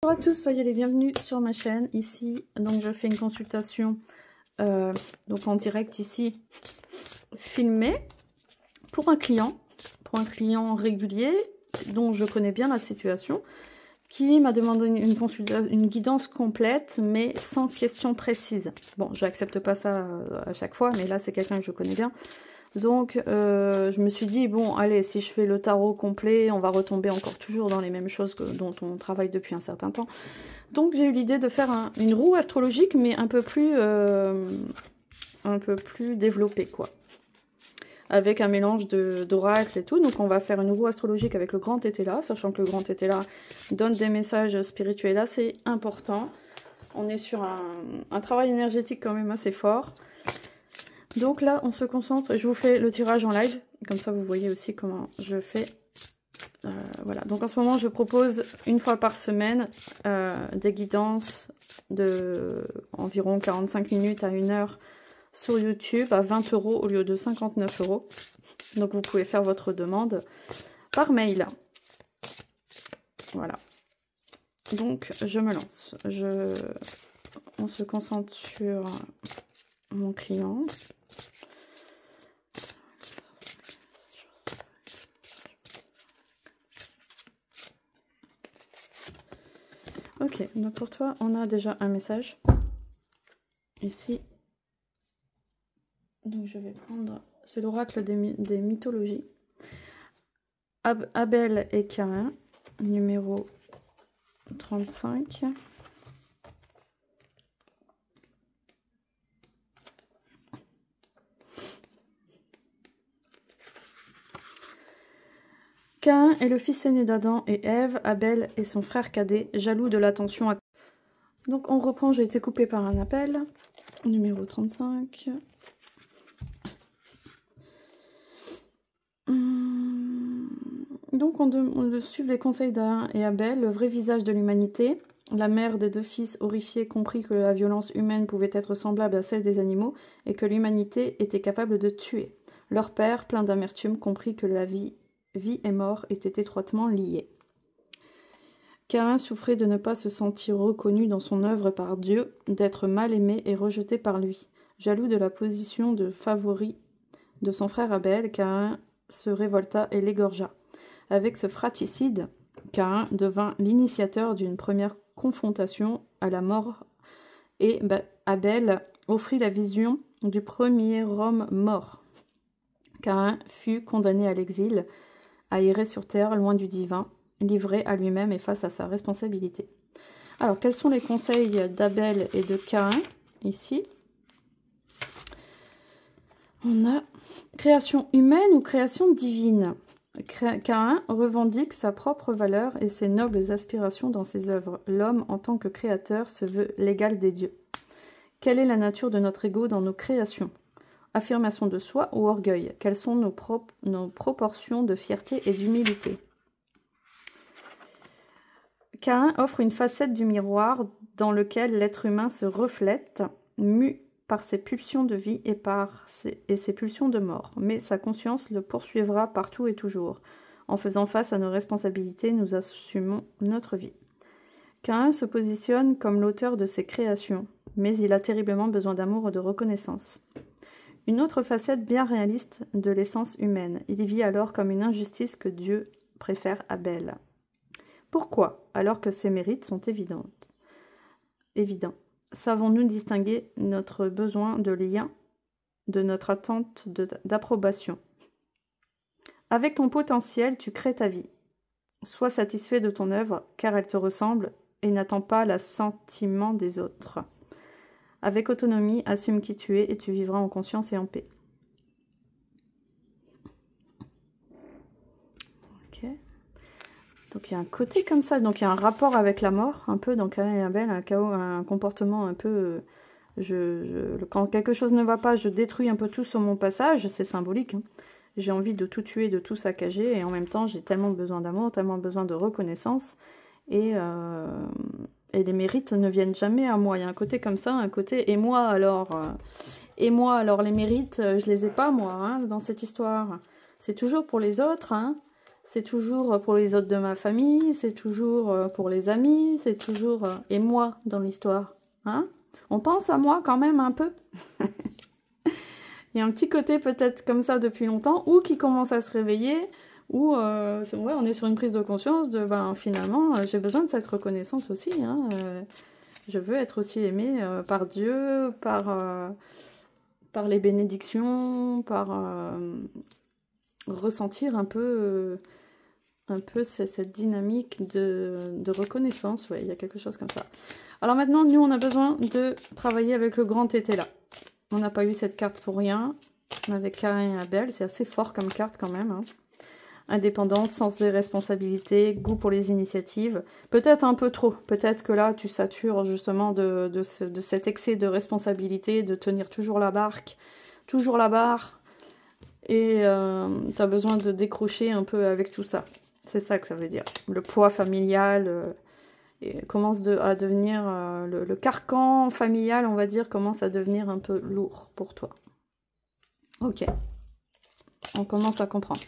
Bonjour à tous, soyez les bienvenus sur ma chaîne. Ici, donc je fais une consultation donc en direct ici, filmée pour un client régulier dont je connais bien la situation, qui m'a demandé une guidance complète mais sans questions précises. Bon, je n'accepte pas ça à chaque fois, mais là c'est quelqu'un que je connais bien. Donc je me suis dit, bon allez, si je fais le tarot complet, on va retomber encore toujours dans les mêmes choses dont on travaille depuis un certain temps. Donc j'ai eu l'idée de faire une roue astrologique, mais un peu plus développée, quoi. Avec un mélange d'oracles et tout. Donc on va faire une roue astrologique avec le grand Tétela, sachant que le grand Tétela donne des messages spirituels assez importants. On est sur un travail énergétique quand même assez fort. Donc là, on se concentre, je vous fais le tirage en live, comme ça vous voyez aussi comment je fais. Voilà, donc en ce moment, je propose une fois par semaine des guidances de environ 45 minutes à 1 heure sur YouTube à 20 € au lieu de 59 €. Donc vous pouvez faire votre demande par mail. Voilà. Donc je me lance. On se concentre sur mon client. Ok, donc pour toi, on a déjà un message ici. Donc je vais prendre, c'est l'oracle des mythologies. Abel et Caïn, numéro 35. Caïn est le fils aîné d'Adam et Ève. Abel est son frère cadet, jaloux de l'attention. Donc on reprend, j'ai été coupée par un appel. Numéro 35. Donc on suit les conseils d'Caïn et Abel, le vrai visage de l'humanité. La mère des deux fils, horrifiée, comprit que la violence humaine pouvait être semblable à celle des animaux et que l'humanité était capable de tuer. Leur père, plein d'amertume, comprit que la vie et mort étaient étroitement liées. Caïn souffrait de ne pas se sentir reconnu dans son œuvre par Dieu, d'être mal aimé et rejeté par lui. Jaloux de la position de favori de son frère Abel, Caïn se révolta et l'égorgea. Avec ce fratricide, Caïn devint l'initiateur d'une première confrontation à la mort et Abel offrit la vision du premier homme mort. Caïn fut condamné à l'exil, à errer sur terre loin du divin, livré à lui-même et face à sa responsabilité. Alors, quels sont les conseils d'Abel et de Caïn ici? On a création humaine ou création divine. Caïn revendique sa propre valeur et ses nobles aspirations dans ses œuvres. L'homme, en tant que créateur, se veut l'égal des dieux. Quelle est la nature de notre ego dans nos créations? Affirmation de soi ou orgueil? Quelles sont nos proportions de fierté et d'humilité? Caïn offre une facette du miroir dans lequel l'être humain se reflète, mu par ses pulsions de vie et ses pulsions de mort. Mais sa conscience le poursuivra partout et toujours. En faisant face à nos responsabilités, nous assumons notre vie. Caïn se positionne comme l'auteur de ses créations, mais il a terriblement besoin d'amour et de reconnaissance. Une autre facette bien réaliste de l'essence humaine. Il vit alors comme une injustice que Dieu préfère Abel. Pourquoi, alors que ses mérites sont évidents? Savons-nous distinguer notre besoin de lien de notre attente d'approbation? Avec ton potentiel, tu crées ta vie. Sois satisfait de ton œuvre, car elle te ressemble et n'attends pas l'assentiment des autres. Avec autonomie, assume qui tu es et tu vivras en conscience et en paix. Ok. Donc il y a un côté comme ça, donc il y a un rapport avec la mort, un peu dans Caïn et Abel, un comportement un peu... quand quelque chose ne va pas, je détruis un peu tout sur mon passage, c'est symbolique. Hein. J'ai envie de tout tuer, de tout saccager, et en même temps j'ai tellement besoin d'amour, tellement besoin de reconnaissance, et les mérites ne viennent jamais à moi. Il y a un côté comme ça, un côté et moi alors les mérites, je les ai pas moi, hein, dans cette histoire. C'est toujours pour les autres, hein. c'est toujours pour les autres de ma famille, c'est toujours pour les amis, c'est toujours... et moi dans l'histoire, hein? On pense à moi quand même un peu. Il y a un petit côté peut-être comme ça depuis longtemps, ou qui commence à se réveiller, ou ouais, on est sur une prise de conscience de, ben finalement, j'ai besoin de cette reconnaissance aussi, hein, je veux être aussi aimée par Dieu, par les bénédictions, par ressentir un peu cette dynamique de reconnaissance. Ouais, il y a quelque chose comme ça. Alors maintenant, nous, on a besoin de travailler avec le grand tété là. On n'a pas eu cette carte pour rien. Avec Caïn et Abel, c'est assez fort comme carte quand même. Hein. Indépendance, sens des responsabilités, goût pour les initiatives. Peut-être un peu trop. Peut-être que là, tu satures justement de cet excès de responsabilité, de tenir toujours la barque, toujours la barre. Et tu as besoin de décrocher un peu avec tout ça. C'est ça que ça veut dire. Le poids familial commence à devenir... le carcan familial, on va dire, commence à devenir un peu lourd pour toi. Ok. On commence à comprendre.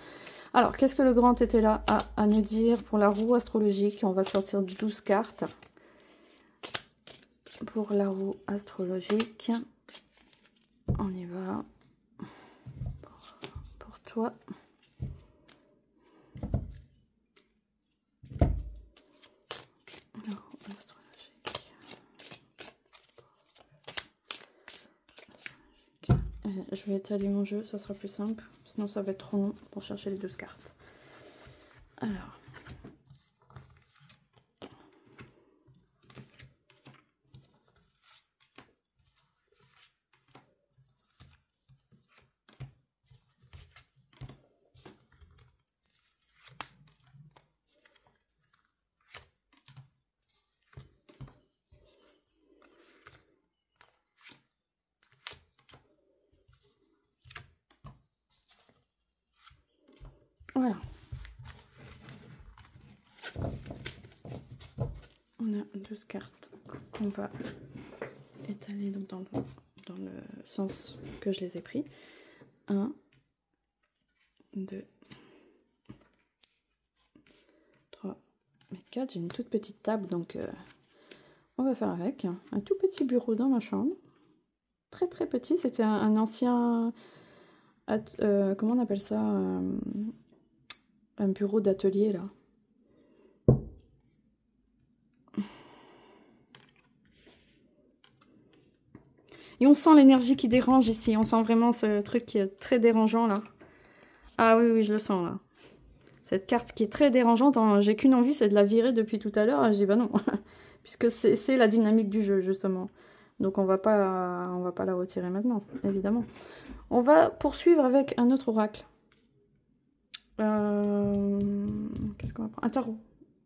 Alors, qu'est-ce que le grand tété là a à nous dire pour la roue astrologique? On va sortir 12 cartes. Pour la roue astrologique. On y va. Pour toi. La roue astrologique. Je vais étaler mon jeu, ça sera plus simple. Sinon, ça va être trop long pour chercher les 12 cartes. Alors. Voilà. On a 12 cartes qu'on va étaler donc dans le sens que je les ai pris. 1, 2, 3, 4. J'ai une toute petite table, donc on va faire avec. Un tout petit bureau dans ma chambre. Très très petit. C'était un ancien... comment on appelle ça un bureau d'atelier, là. Et on sent l'énergie qui dérange ici. On sent vraiment ce truc qui est très dérangeant, là. Ah oui, oui, je le sens, là. Cette carte qui est très dérangeante. J'ai qu'une envie, c'est de la virer depuis tout à l'heure. Je dis, bah non. Puisque c'est la dynamique du jeu, justement. Donc on va pas la retirer maintenant, évidemment. On va poursuivre avec un autre oracle. Qu'est-ce qu'on va prendre? Un tarot.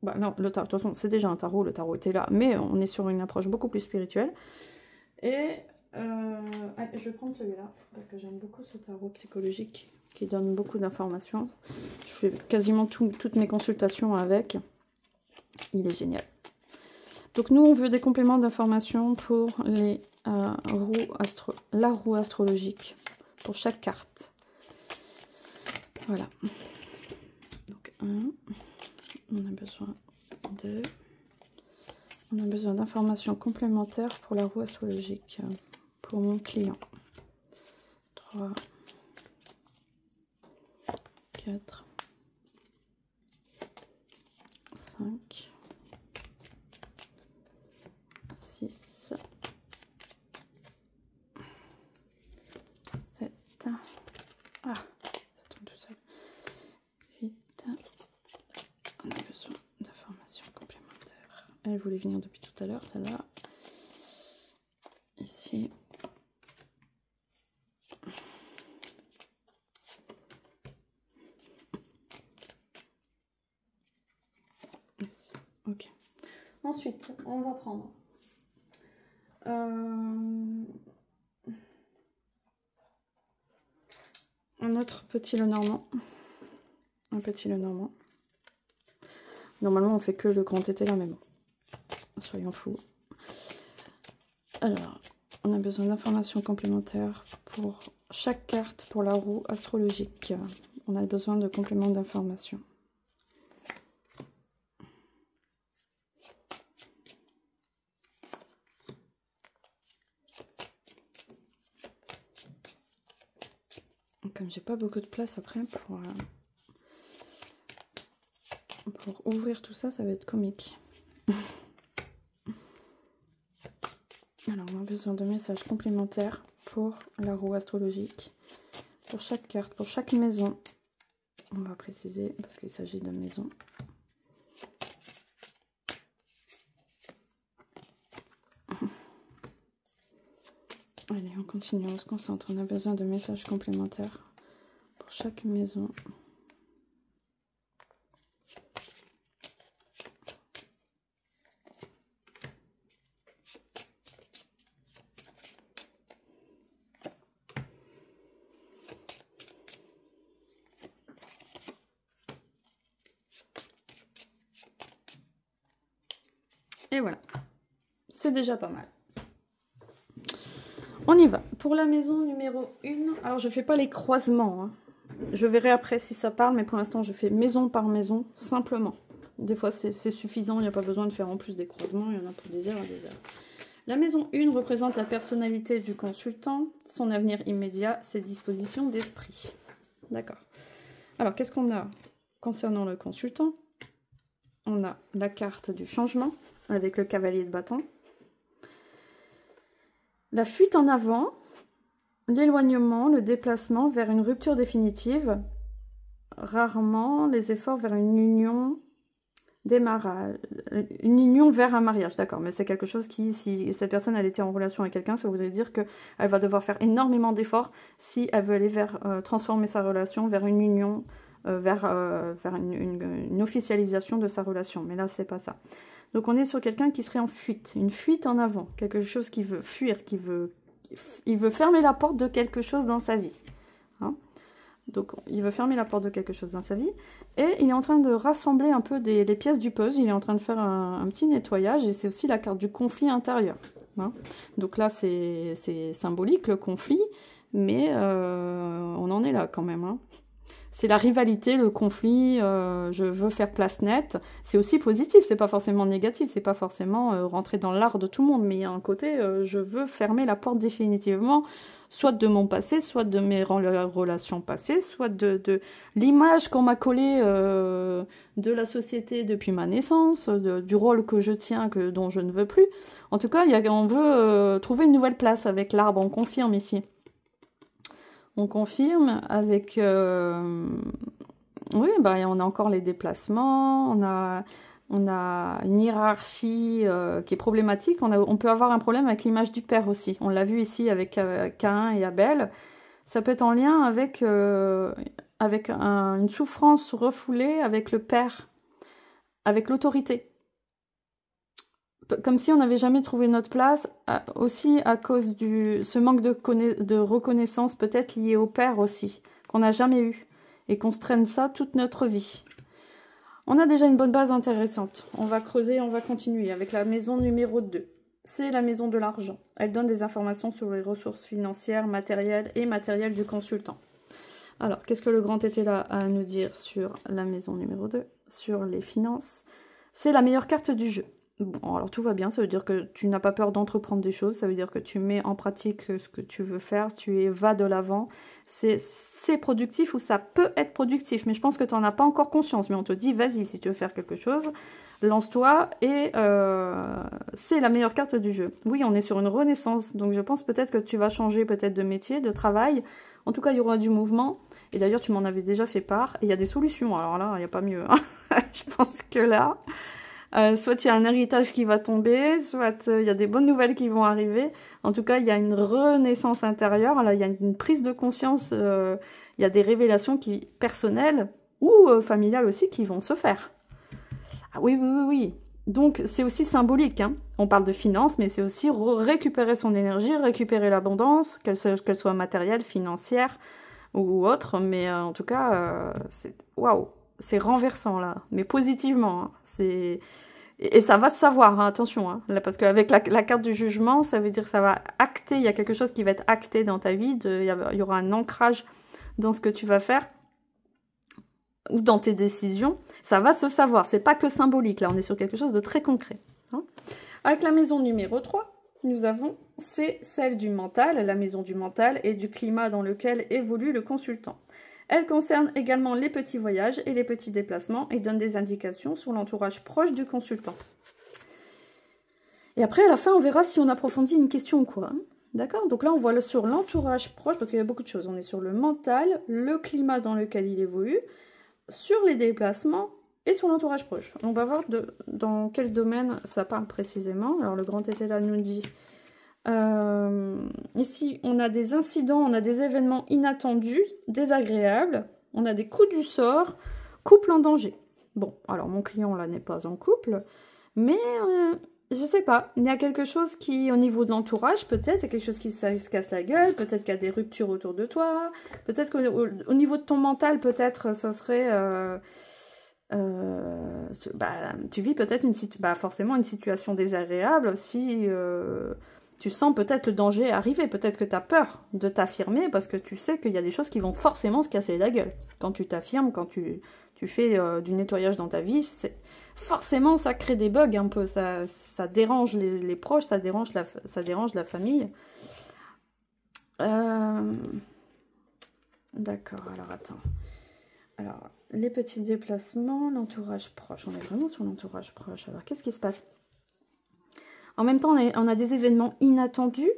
Bah non, le tarot, de toute façon, c'est déjà un tarot. Le tarot était là. Mais on est sur une approche beaucoup plus spirituelle. Et... allez, je vais prendre celui-là, parce que j'aime beaucoup ce tarot psychologique qui donne beaucoup d'informations. Je fais quasiment toutes mes consultations avec. Il est génial. Donc nous, on veut des compléments d'informations pour la roue astrologique, pour chaque carte. Voilà. Donc 1, on a besoin de... On a besoin d'informations complémentaires pour la roue astrologique. Pour mon client. 3, 4, 5, 6, 7. Ah, ça tombe tout seul. 8. On a besoin d'informations complémentaires. Elle voulait venir depuis tout à l'heure, celle-là. Ici. Ok. Ensuite, on va prendre un autre petit Lenormand. Un petit Lenormand. Normalement, on fait que le grand tété là, mais bon. Soyons fous. Alors, on a besoin d'informations complémentaires pour chaque carte pour la roue astrologique. On a besoin de compléments d'informations. Comme j'ai pas beaucoup de place après pour ouvrir tout ça, ça va être comique. Alors, on a besoin de messages complémentaires pour la roue astrologique. Pour chaque carte, pour chaque maison. On va préciser parce qu'il s'agit de maison. Allez, on continue, on se concentre. On a besoin de messages complémentaires pour chaque maison. Et voilà, c'est déjà pas mal. On y va. Pour la maison numéro 1, alors je fais pas les croisements. Hein. Je verrai après si ça parle, mais pour l'instant je fais maison par maison, simplement. Des fois c'est suffisant, il n'y a pas besoin de faire en plus des croisements, il y en a pour des heures et des heures. La maison 1 représente la personnalité du consultant, son avenir immédiat, ses dispositions d'esprit. D'accord. Alors qu'est-ce qu'on a concernant le consultant? On a la carte du changement avec le cavalier de bâton. La fuite en avant, l'éloignement, le déplacement vers une rupture définitive, rarement les efforts vers une union, démarrage, une union vers un mariage, d'accord, mais c'est quelque chose qui, si cette personne elle était en relation avec quelqu'un, ça voudrait dire qu'elle va devoir faire énormément d'efforts si elle veut aller vers, transformer sa relation vers une union, vers une officialisation de sa relation, mais là c'est pas ça. Donc on est sur quelqu'un qui serait en fuite, une fuite en avant, quelque chose qui veut fuir, il veut fermer la porte de quelque chose dans sa vie. Hein, donc il veut fermer la porte de quelque chose dans sa vie et il est en train de rassembler un peu les pièces du puzzle, il est en train de faire un petit nettoyage et c'est aussi la carte du conflit intérieur. Hein. Donc là c'est symbolique le conflit, mais on en est là quand même. Hein. C'est la rivalité, le conflit, je veux faire place nette. C'est aussi positif, c'est pas forcément négatif, c'est pas forcément rentrer dans l'art de tout le monde, mais il y a un côté, je veux fermer la porte définitivement, soit de mon passé, soit de mes relations passées, soit de l'image qu'on m'a collée de la société depuis ma naissance, du rôle que je tiens, dont je ne veux plus. En tout cas, on veut trouver une nouvelle place avec l'arbre, on confirme ici. On confirme avec... oui, bah, on a encore les déplacements, on a une hiérarchie qui est problématique. On peut avoir un problème avec l'image du père aussi. On l'a vu ici avec Caïn et Abel. Ça peut être en lien avec une souffrance refoulée avec le père, avec l'autorité. Comme si on n'avait jamais trouvé notre place, aussi à cause ce manque de reconnaissance, peut-être lié au père aussi, qu'on n'a jamais eu, et qu'on se traîne ça toute notre vie. On a déjà une bonne base intéressante. On va creuser, on va continuer avec la maison numéro 2. C'est la maison de l'argent. Elle donne des informations sur les ressources financières, matérielles et matérielles du consultant. Alors, qu'est-ce que le grand était là à nous dire sur la maison numéro 2, sur les finances? C'est la meilleure carte du jeu. Bon, alors tout va bien, ça veut dire que tu n'as pas peur d'entreprendre des choses, ça veut dire que tu mets en pratique ce que tu veux faire, vas de l'avant. C'est productif ou ça peut être productif, mais je pense que tu n'en as pas encore conscience, mais on te dit, vas-y, si tu veux faire quelque chose, lance-toi, et c'est la meilleure carte du jeu. Oui, on est sur une renaissance, donc je pense peut-être que tu vas changer peut-être de métier, de travail, en tout cas il y aura du mouvement, et d'ailleurs tu m'en avais déjà fait part, et il y a des solutions, alors là, il n'y a pas mieux, hein. Je pense que là... soit il y a un héritage qui va tomber, soit il y a des bonnes nouvelles qui vont arriver. En tout cas, il y a une renaissance intérieure, là, il y a une prise de conscience, il y a des révélations personnelles ou familiales aussi qui vont se faire. Ah oui, oui, oui, oui. Donc, c'est aussi symbolique. Hein. On parle de finances, mais c'est aussi récupérer son énergie, récupérer l'abondance, qu'elle soit matérielle, financière ou autre. Mais en tout cas, c'est waouh! C'est renversant, là, mais positivement. Hein. Et ça va se savoir, hein, attention. Hein, là, parce qu'avec la carte du jugement, ça veut dire que ça va acter. Il y a quelque chose qui va être acté dans ta vie. Il y aura un ancrage dans ce que tu vas faire ou dans tes décisions. Ça va se savoir. C'est pas que symbolique. Là, on est sur quelque chose de très concret. Hein. Avec la maison numéro 3, nous avons c'est celle du mental, la maison du mental et du climat dans lequel évolue le consultant. Elle concerne également les petits voyages et les petits déplacements et donne des indications sur l'entourage proche du consultant. Et après, à la fin, on verra si on approfondit une question ou quoi. D'accord? Donc là, on voit sur l'entourage proche, parce qu'il y a beaucoup de choses. On est sur le mental, le climat dans lequel il évolue, sur les déplacements et sur l'entourage proche. On va voir dans quel domaine ça parle précisément. Alors, le grand tété là nous dit... ici, on a des incidents, on a des événements inattendus, désagréables. On a des coups du sort, couple en danger. Bon, alors mon client là n'est pas en couple, mais... je sais pas, il y a quelque chose qui, au niveau de l'entourage, peut-être, il y a quelque chose qui se casse la gueule, peut-être qu'il y a des ruptures autour de toi, peut-être qu'au niveau de ton mental, peut-être, ce serait... tu vis peut-être forcément une situation désagréable si tu sens peut-être le danger arriver, peut-être que tu as peur de t'affirmer parce que tu sais qu'il y a des choses qui vont forcément se casser la gueule. Quand tu t'affirmes, quand tu fais du nettoyage dans ta vie, forcément ça crée des bugs un peu, ça dérange les proches, ça dérange la famille. D'accord, alors attends. Alors, les petits déplacements, l'entourage proche. On est vraiment sur l'entourage proche. Alors, qu'est-ce qui se passe? En même temps, on a des événements inattendus,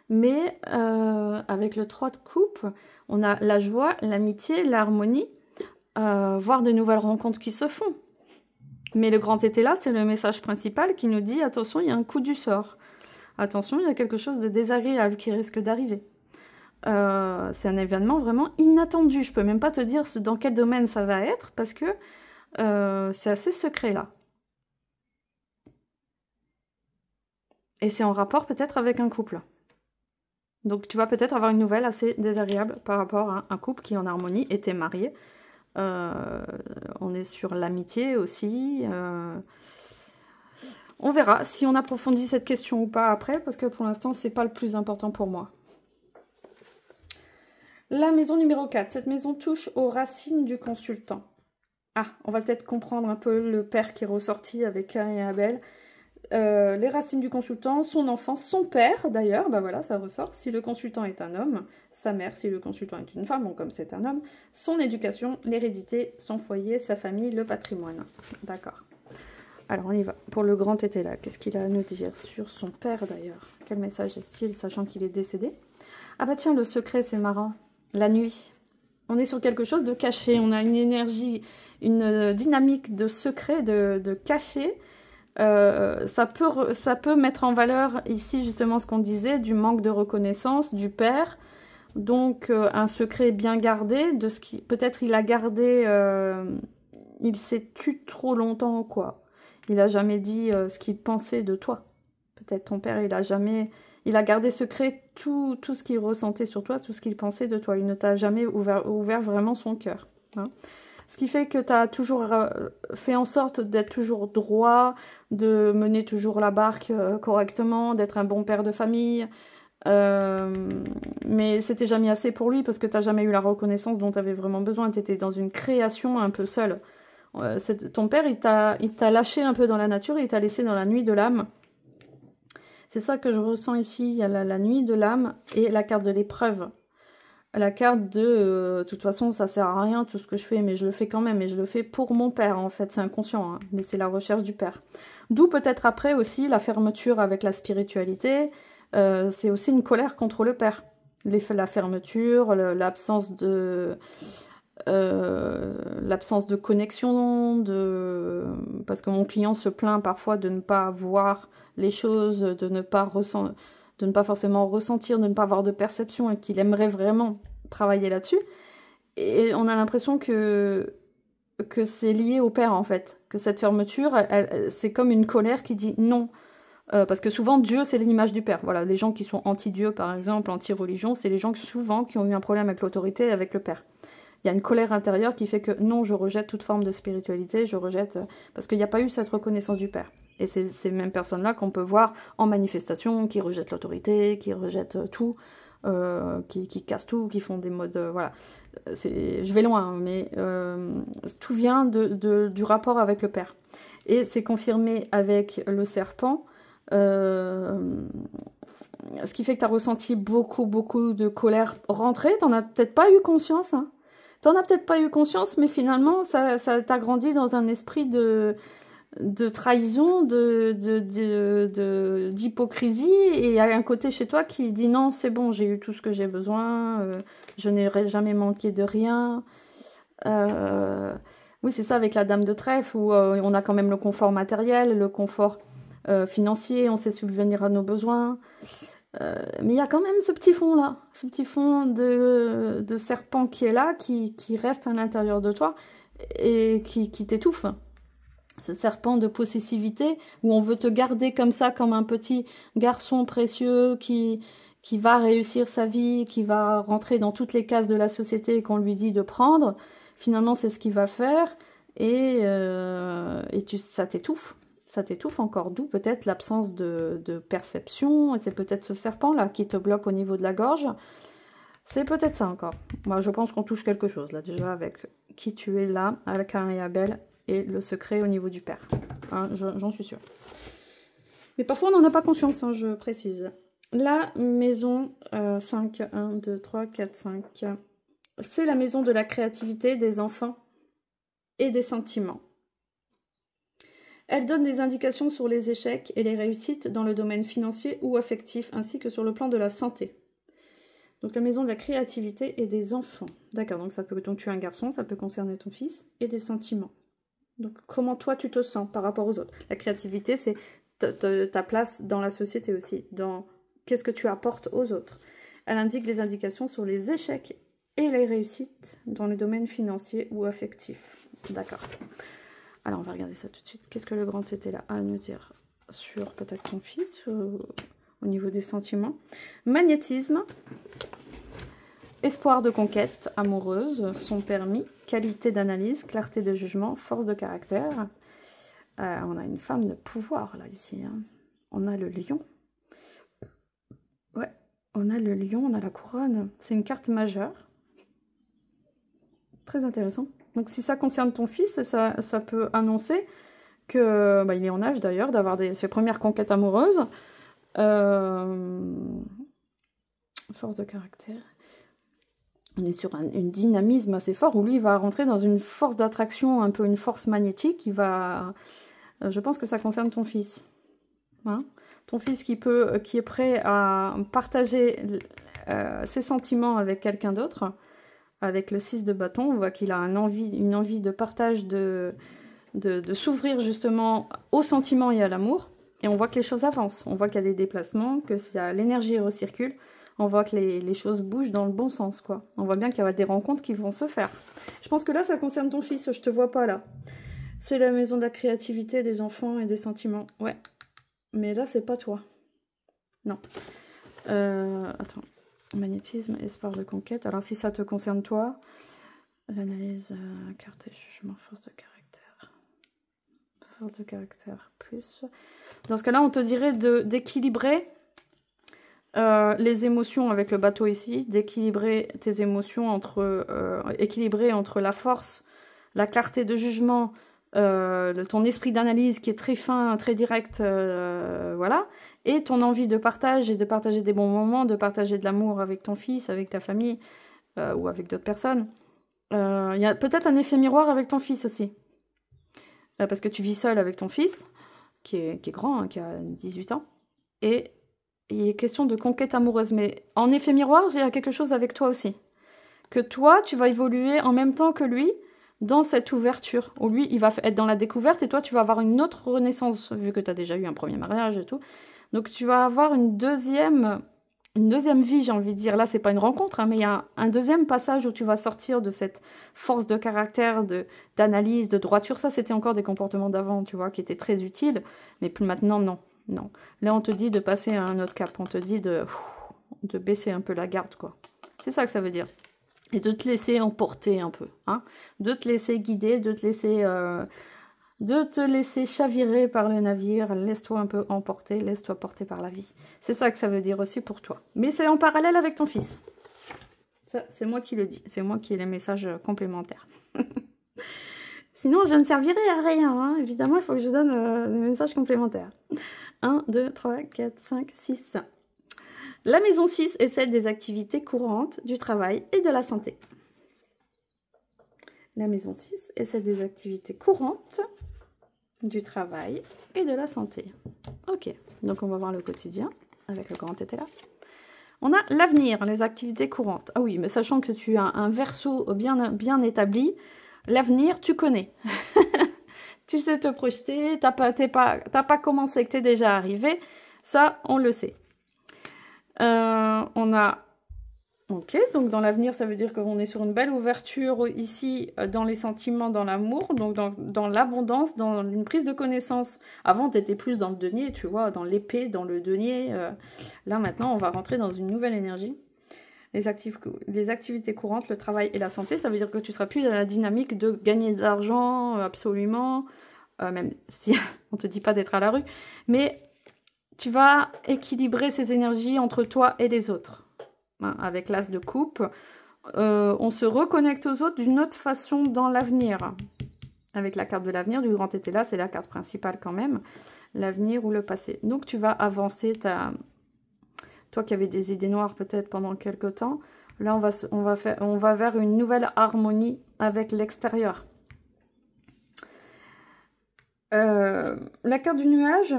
mais avec le 3 de coupe, on a la joie, l'amitié, l'harmonie, voire de nouvelles rencontres qui se font. Mais le grand été là, c'est le message principal qui nous dit, attention, il y a un coup du sort. Attention, il y a quelque chose de désagréable qui risque d'arriver. C'est un événement vraiment inattendu. Je peux même pas te dire dans quel domaine ça va être parce que c'est assez secret là. Et c'est en rapport peut-être avec un couple. Donc tu vas peut-être avoir une nouvelle assez désagréable par rapport à un couple qui est en harmonie et t'es marié. On est sur l'amitié aussi. On verra si on approfondit cette question ou pas après parce que pour l'instant c'est pas le plus important pour moi. La maison numéro 4, cette maison touche aux racines du consultant. Ah, on va peut-être comprendre un peu le père qui est ressorti avec Cain et Abel. Les racines du consultant, son enfance, son père d'ailleurs, bah voilà, ça ressort. Si le consultant est un homme, sa mère, si le consultant est une femme, bon comme c'est un homme, son éducation, l'hérédité, son foyer, sa famille, le patrimoine. D'accord. Alors on y va. Pour le grand tété là, qu'est-ce qu'il a à nous dire sur son père d'ailleurs? Quel message est-il, sachant qu'il est décédé? Ah bah tiens, le secret, c'est marrant. La nuit. On est sur quelque chose de caché. On a une énergie, une dynamique de secret, de caché. Ça peut mettre en valeur ici justement ce qu'on disait, du manque de reconnaissance du père. Donc un secret bien gardé, de ce qui peut-être il a gardé, il s'est tu trop longtemps quoi. Il a jamais dit ce qu'il pensait de toi. Peut-être ton père il a gardé secret tout ce qu'il ressentait sur toi, tout ce qu'il pensait de toi. Il ne t'a jamais ouvert vraiment son cœur. Hein. Ce qui fait que tu as toujours fait en sorte d'être toujours droit, de mener toujours la barque correctement, d'être un bon père de famille. Mais c'était jamais assez pour lui parce que tu n'as jamais eu la reconnaissance dont tu avais vraiment besoin. Tu étais dans une création un peu seule. Ton père, il t'a lâché un peu dans la nature, il t'a laissé dans la nuit de l'âme. C'est ça que je ressens ici. Il y a la nuit de l'âme et la carte de l'épreuve. La carte de toute façon, ça sert à rien tout ce que je fais, mais je le fais quand même. Et je le fais pour mon père, en fait. C'est inconscient, hein, mais c'est la recherche du père. D'où peut-être après aussi la fermeture avec la spiritualité. C'est aussi une colère contre le père. La fermeture, l'absence de connexion, parce que mon client se plaint parfois de ne pas voir les choses, de ne pas forcément ressentir, de ne pas avoir de perception et qu'il aimerait vraiment travailler là-dessus. Et on a l'impression que c'est lié au père en fait, que cette fermeture, c'est comme une colère qui dit non. Parce que souvent Dieu c'est l'image du père. Voilà, les gens qui sont anti-Dieu par exemple, anti-religion, c'est les gens souvent qui ont eu un problème avec l'autorité et avec le père. Il y a une colère intérieure qui fait que non, je rejette toute forme de spiritualité, je rejette, parce qu'il n'y a pas eu cette reconnaissance du père. Et c'est ces mêmes personnes-là qu'on peut voir en manifestation, qui rejettent l'autorité, qui rejettent tout, qui cassent tout, qui font des modes... voilà. Je vais loin, mais tout vient du rapport avec le père. Et c'est confirmé avec le serpent. ce qui fait que tu as ressenti beaucoup de colère rentrée. Tu n'en as peut-être pas eu conscience, hein. Tu n'en as peut-être pas eu conscience, mais finalement, ça t'a grandi dans un esprit de trahison, d'hypocrisie, et il y a un côté chez toi qui dit non, c'est bon, j'ai eu tout ce que j'ai besoin, je n'aurai jamais manqué de rien. Oui, c'est ça avec la dame de trèfle, où on a quand même le confort matériel, le confort financier, on sait subvenir à nos besoins. Mais il y a quand même ce petit fond-là, ce petit fond de serpent qui est là, qui reste à l'intérieur de toi et qui t'étouffe. Ce serpent de possessivité où on veut te garder comme ça, comme un petit garçon précieux qui va réussir sa vie, qui va rentrer dans toutes les cases de la société qu'on lui dit de prendre. Finalement, c'est ce qu'il va faire et ça t'étouffe. Ça t'étouffe encore, d'où peut-être l'absence de perception. Et c'est peut-être ce serpent-là qui te bloque au niveau de la gorge. C'est peut-être ça encore. Moi, je pense qu'on touche quelque chose là déjà avec qui tu es là, avec Caïn et Abel. Et le secret au niveau du père. Hein, j'en suis sûre. Mais parfois, on n'en a pas conscience, hein, je précise. La maison 5, 1, 2, 3, 4, 5. C'est la maison de la créativité, des enfants et des sentiments. Elle donne des indications sur les échecs et les réussites dans le domaine financier ou affectif, ainsi que sur le plan de la santé. Donc la maison de la créativité et des enfants. D'accord, donc tu es un garçon, ça peut concerner ton fils, et des sentiments. Donc, comment toi, tu te sens par rapport aux autres? La créativité, c'est ta place dans la société aussi, dans qu'est-ce que tu apportes aux autres. Elle indique des indications sur les échecs et les réussites dans le domaine financier ou affectif. D'accord. Alors, on va regarder ça tout de suite. Qu'est-ce que le grand tété là à nous dire sur peut-être ton fils au niveau des sentiments? Magnétisme. Espoir de conquête amoureuse, son permis, qualité d'analyse, clarté de jugement, force de caractère. On a une femme de pouvoir, là, ici. Hein. On a le lion. Ouais, on a le lion, on a la couronne. C'est une carte majeure. Très intéressant. Donc, si ça concerne ton fils, ça peut annoncer que il est en âge, d'ailleurs, d'avoir ses premières conquêtes amoureuses. Force de caractère. On est sur un dynamisme assez fort où lui, il va rentrer dans une force d'attraction, un peu une force magnétique. Je pense que ça concerne ton fils. Hein, ton fils qui est prêt à partager ses sentiments avec quelqu'un d'autre. Avec le 6 de bâton, on voit qu'il a une envie de partage, de s'ouvrir justement aux sentiments et à l'amour. Et on voit que les choses avancent. On voit qu'il y a des déplacements, que l'énergie recircule. On voit que les choses bougent dans le bon sens, quoi. On voit bien qu'il y a des rencontres qui vont se faire. Je pense que là, ça concerne ton fils. Je te vois pas, là. C'est la maison de la créativité, des enfants et des sentiments. Ouais. Mais là, c'est pas toi. Non. Attends. Magnétisme, espoir de conquête. Alors, si ça te concerne toi, l'analyse, carte et jugement, force de caractère. Force de caractère plus. Dans ce cas-là, on te dirait d'équilibrer les émotions avec le bateau ici, d'équilibrer tes émotions équilibrer entre la force, la clarté de jugement, ton esprit d'analyse qui est très fin, très direct, voilà, et ton envie de partage et de partager des bons moments, de partager de l'amour avec ton fils, avec ta famille ou avec d'autres personnes. Il y a peut-être un effet miroir avec ton fils aussi, parce que tu vis seul avec ton fils, qui est grand, hein, qui a 18 ans, et il est question de conquête amoureuse, mais en effet miroir, il y a quelque chose avec toi aussi. Que toi, tu vas évoluer en même temps que lui dans cette ouverture, où lui, il va être dans la découverte et toi, tu vas avoir une autre renaissance, vu que tu as déjà eu un premier mariage et tout. Donc, tu vas avoir une deuxième vie, j'ai envie de dire. Là, c'est pas une rencontre, hein, mais il y a un deuxième passage où tu vas sortir de cette force de caractère, d'analyse, de droiture. Ça, c'était encore des comportements d'avant, tu vois, qui étaient très utiles, mais plus maintenant, non. Non. Là, on te dit de passer à un autre cap. On te dit de baisser un peu la garde, quoi. C'est ça que ça veut dire. Et de te laisser emporter un peu. Hein, de te laisser guider, de te laisser chavirer par le navire. Laisse-toi un peu emporter, laisse-toi porter par la vie. C'est ça que ça veut dire aussi pour toi. Mais c'est en parallèle avec ton fils. Ça, c'est moi qui le dis. C'est moi qui ai les messages complémentaires. Sinon, je ne servirai à rien. Hein. Évidemment, il faut que je donne des messages complémentaires. 1, 2, 3, 4, 5, 6. La maison 6 est celle des activités courantes, du travail et de la santé. La maison 6 est celle des activités courantes, du travail et de la santé. Ok, donc on va voir le quotidien avec le grand tété là. On a l'avenir, les activités courantes. Ah oui, mais sachant que tu as un verso bien établi, l'avenir, tu connais. Tu sais te projeter, t'as pas commencé, que t'es déjà arrivé. Ça, on le sait. On a... Ok, donc dans l'avenir, ça veut dire qu'on est sur une belle ouverture ici, dans les sentiments, dans l'amour, donc dans l'abondance, dans une prise de connaissance. Avant, tu étais plus dans le denier, tu vois, dans l'épée, dans le denier. Là, maintenant, on va rentrer dans une nouvelle énergie. Les activités courantes, le travail et la santé, ça veut dire que tu seras plus dans la dynamique de gagner de l'argent, absolument, même si on ne te dit pas d'être à la rue, mais tu vas équilibrer ces énergies entre toi et les autres. Avec l'as de coupe, on se reconnecte aux autres d'une autre façon dans l'avenir. Avec la carte de l'avenir, du grand tété là, c'est la carte principale quand même, l'avenir ou le passé. Donc tu vas avancer, toi qui avais des idées noires peut-être pendant quelque temps, là on va vers une nouvelle harmonie avec l'extérieur. La carte du nuage,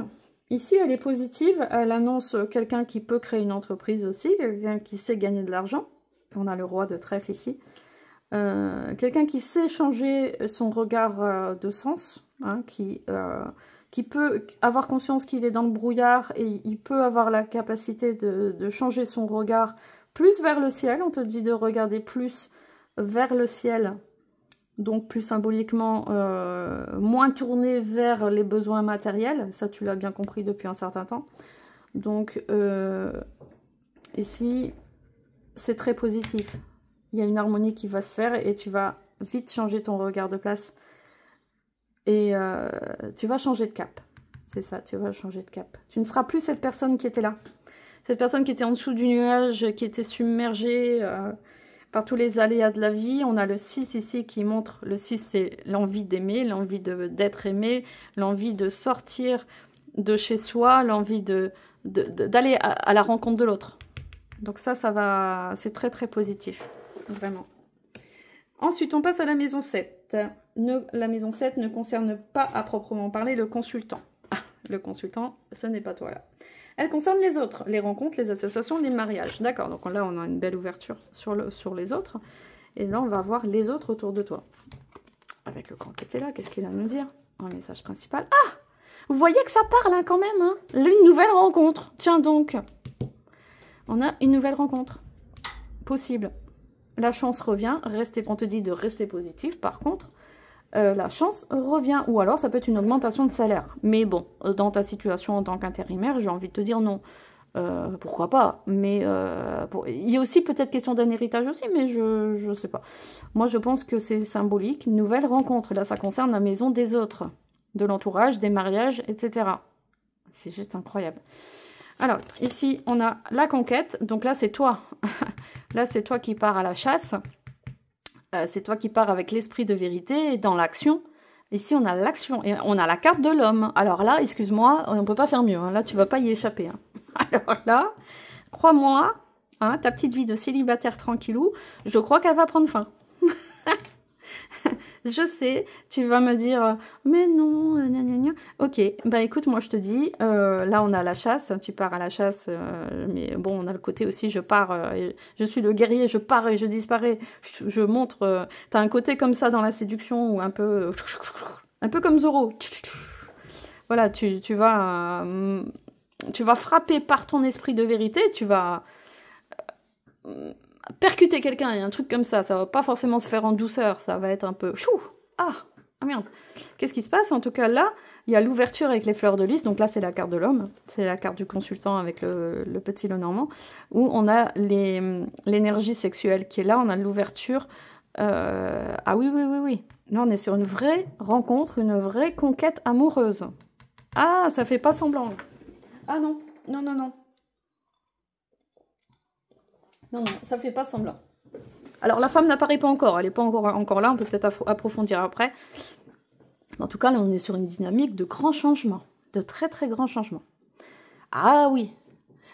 ici, elle est positive. Elle annonce quelqu'un qui peut créer une entreprise aussi, quelqu'un qui sait gagner de l'argent. On a le roi de trèfle ici. Quelqu'un qui sait changer son regard de sens, hein, qui peut avoir conscience qu'il est dans le brouillard et il peut avoir la capacité de changer son regard plus vers le ciel. On te dit de regarder plus vers le ciel. Donc plus symboliquement, moins tourné vers les besoins matériels. Ça, tu l'as bien compris depuis un certain temps. Donc, ici, c'est très positif. Il y a une harmonie qui va se faire et tu vas vite changer ton regard de place. Et tu vas changer de cap. C'est ça, tu vas changer de cap. Tu ne seras plus cette personne qui était là. Cette personne qui était en dessous du nuage, qui était submergée... par tous les aléas de la vie. On a le 6 ici qui montre, le 6 c'est l'envie d'aimer, l'envie d'être aimé, l'envie de sortir de chez soi, l'envie d'aller à la rencontre de l'autre. Donc ça va, c'est très très positif, vraiment. Ensuite, on passe à la maison 7. La maison 7 ne concerne pas à proprement parler le consultant. Ah, le consultant, ce n'est pas toi là. Elle concerne les autres, les rencontres, les associations, les mariages. D'accord, donc là, on a une belle ouverture sur les autres. Et là, on va voir les autres autour de toi. Avec le grand tété là, qu'est-ce qu'il a à nous dire? Un message principal. Ah! Vous voyez que ça parle hein, quand même. Hein, une nouvelle rencontre. Tiens donc. On a une nouvelle rencontre. Possible. La chance revient. On te dit de rester positif, par contre. La chance revient, ou alors ça peut être une augmentation de salaire. Mais bon, dans ta situation en tant qu'intérimaire, j'ai envie de te dire non. Pourquoi pas? Mais il y a aussi peut-être question d'un héritage aussi, mais je sais pas. Moi, je pense que c'est symbolique. Une nouvelle rencontre. Là, ça concerne la maison des autres, de l'entourage, des mariages, etc. C'est juste incroyable. Alors, ici, on a la conquête. Donc là, c'est toi. Là, c'est toi qui pars à la chasse. C'est toi qui pars avec l'esprit de vérité et dans l'action. Ici, on a l'action et on a la carte de l'homme. Alors là, excuse-moi, on ne peut pas faire mieux. Hein. Là, tu ne vas pas y échapper. Hein. Alors là, crois-moi, hein, ta petite vie de célibataire tranquillou, je crois qu'elle va prendre fin. Je sais, tu vas me dire, mais non, gna gna gna. Ok, bah écoute, moi je te dis, là on a la chasse, tu pars à la chasse, mais bon, on a le côté aussi, je pars, je suis le guerrier, je pars et je disparais, je montre, t'as un côté comme ça dans la séduction, ou un peu comme Zorro. Voilà, tu vas frapper par ton esprit de vérité, tu vas... percuter quelqu'un et un truc comme ça va pas forcément se faire en douceur, ça va être un peu chou. Ah merde, qu'est-ce qui se passe? En tout cas là, il y a l'ouverture avec les fleurs de lys, donc là c'est la carte de l'homme, c'est la carte du consultant avec le petit Lenormand, où on a l'énergie sexuelle qui est là, on a l'ouverture. Ah oui, là on est sur une vraie rencontre, une vraie conquête amoureuse. Ah, ça fait pas semblant. Ah non. Non, ça fait pas semblant. Alors, la femme n'apparaît pas encore. Elle n'est pas encore là. On peut peut-être approfondir après. En tout cas, là, on est sur une dynamique de grands changements. De très, très grands changements. Ah oui.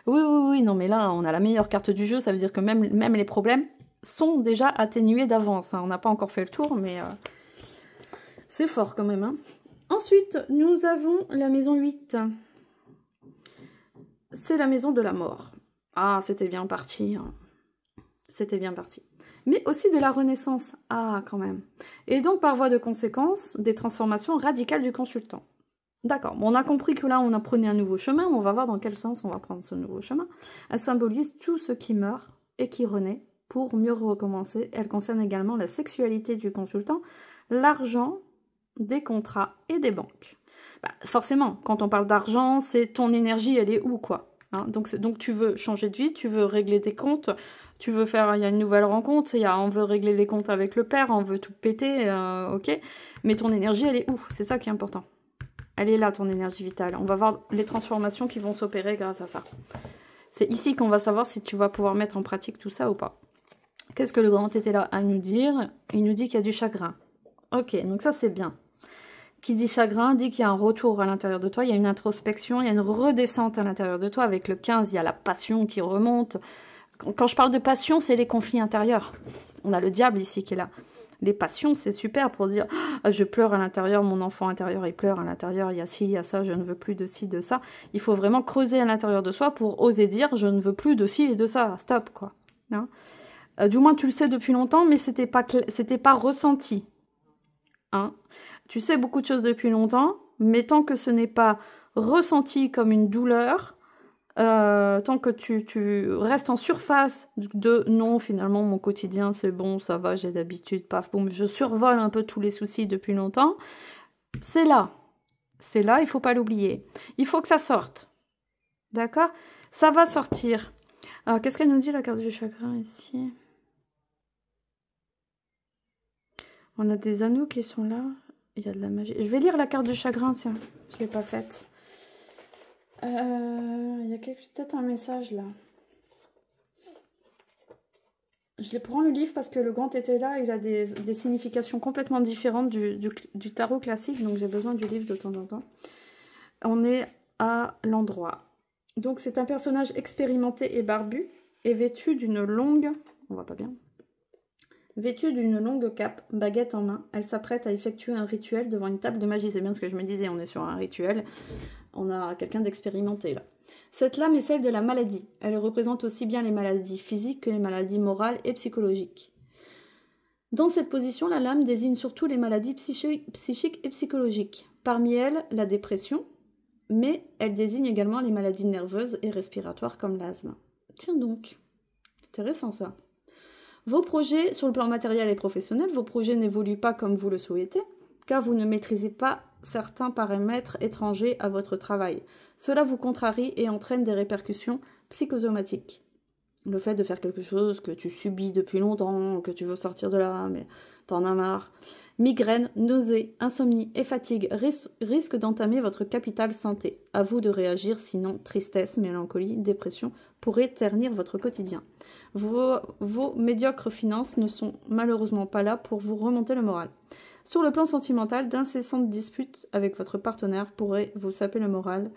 Oui, oui, oui, non, mais là, on a la meilleure carte du jeu. Ça veut dire que même les problèmes sont déjà atténués d'avance. Hein. On n'a pas encore fait le tour, mais c'est fort quand même. Hein. Ensuite, nous avons la maison 8. C'est la maison de la mort. Ah, c'était bien parti. Hein. C'était bien parti. Mais aussi de la renaissance. Ah, quand même. Et donc, par voie de conséquence, des transformations radicales du consultant. D'accord, bon, on a compris que là, on apprenait un nouveau chemin, mais on va voir dans quel sens on va prendre ce nouveau chemin. Elle symbolise tout ce qui meurt et qui renaît pour mieux recommencer. Elle concerne également la sexualité du consultant, l'argent, des contrats et des banques. Bah, forcément, quand on parle d'argent, c'est ton énergie, elle est où, quoi, hein, donc tu veux changer de vie, tu veux régler tes comptes, tu veux faire, il y a une nouvelle rencontre, on veut régler les comptes avec le père, on veut tout péter, ok, mais ton énergie, elle est où? C'est ça qui est important. Elle est là, ton énergie vitale. On va voir les transformations qui vont s'opérer grâce à ça. C'est ici qu'on va savoir si tu vas pouvoir mettre en pratique tout ça ou pas. Qu'est-ce que le grand était là à nous dire? Il nous dit qu'il y a du chagrin. Ok, donc ça c'est bien. Qui dit chagrin, dit qu'il y a un retour à l'intérieur de toi, il y a une introspection, il y a une redescente à l'intérieur de toi. Avec le 15, il y a la passion qui remonte. Quand je parle de passion, c'est les conflits intérieurs. On a le diable ici qui est là. Les passions, c'est super pour dire ah, je pleure à l'intérieur, mon enfant intérieur, il pleure à l'intérieur, il y a ci, il y a ça, je ne veux plus de ci, de ça. Il faut vraiment creuser à l'intérieur de soi pour oser dire je ne veux plus de ci et de ça. Stop, quoi. Hein, du moins, tu le sais depuis longtemps, mais c'était pas ressenti. Hein, tu sais beaucoup de choses depuis longtemps, mais tant que ce n'est pas ressenti comme une douleur, tant que tu restes en surface de non, finalement mon quotidien c'est bon, ça va, j'ai d'habitude, paf, boum, je survole un peu tous les soucis depuis longtemps, c'est là, il faut pas l'oublier, il faut que ça sorte, d'accord? Ça va sortir. Alors qu'est-ce qu'elle nous dit la carte du chagrin ici? On a des anneaux qui sont là, il y a de la magie. Je vais lire la carte du chagrin, tiens, je l'ai pas faite. Il y a peut-être un message là. Je prends le livre parce que le grand était là, il a des significations complètement différentes du tarot classique, donc j'ai besoin du livre de temps en temps. On est à l'endroit. Donc c'est un personnage expérimenté et barbu, et vêtu d'une longue... On voit pas bien. Vêtue d'une longue cape, baguette en main, elle s'apprête à effectuer un rituel devant une table de magie. C'est bien ce que je me disais, on est sur un rituel. On a quelqu'un d'expérimenté là. Cette lame est celle de la maladie. Elle représente aussi bien les maladies physiques que les maladies morales et psychologiques. Dans cette position, la lame désigne surtout les maladies psychiques et psychologiques. Parmi elles, la dépression, mais elle désigne également les maladies nerveuses et respiratoires comme l'asthme. Tiens donc, intéressant ça. Vos projets, sur le plan matériel et professionnel, vos projets n'évoluent pas comme vous le souhaitez, car vous ne maîtrisez pas certains paramètres étrangers à votre travail. Cela vous contrarie et entraîne des répercussions psychosomatiques. Le fait de faire quelque chose que tu subis depuis longtemps, que tu veux sortir de là, mais t'en as marre. Migraines, nausées, insomnie et fatigue risquent d'entamer votre capital santé. À vous de réagir, sinon tristesse, mélancolie, dépression pourraient ternir votre quotidien. Vos médiocres finances ne sont malheureusement pas là pour vous remonter le moral. Sur le plan sentimental, d'incessantes disputes avec votre partenaire pourraient vous saper le moral.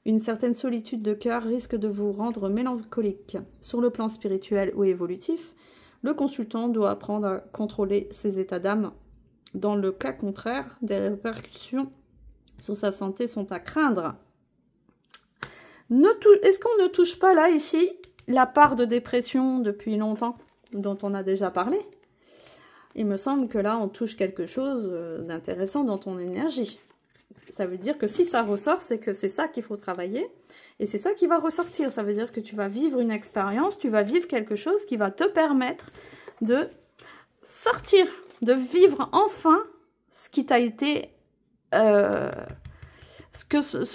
Une certaine solitude de cœur risque de vous rendre mélancolique. Sur le plan spirituel ou évolutif, le consultant doit apprendre à contrôler ses états d'âme. Dans le cas contraire, des répercussions sur sa santé sont à craindre. Est-ce qu'on ne touche pas là, ici, la part de dépression depuis longtemps, dont on a déjà parlé? Il me semble que là, on touche quelque chose d'intéressant dans ton énergie. Ça veut dire que si ça ressort, c'est que c'est ça qu'il faut travailler. Et c'est ça qui va ressortir. Ça veut dire que tu vas vivre une expérience, tu vas vivre quelque chose qui va te permettre de sortir, de vivre enfin ce qui t'a été... ce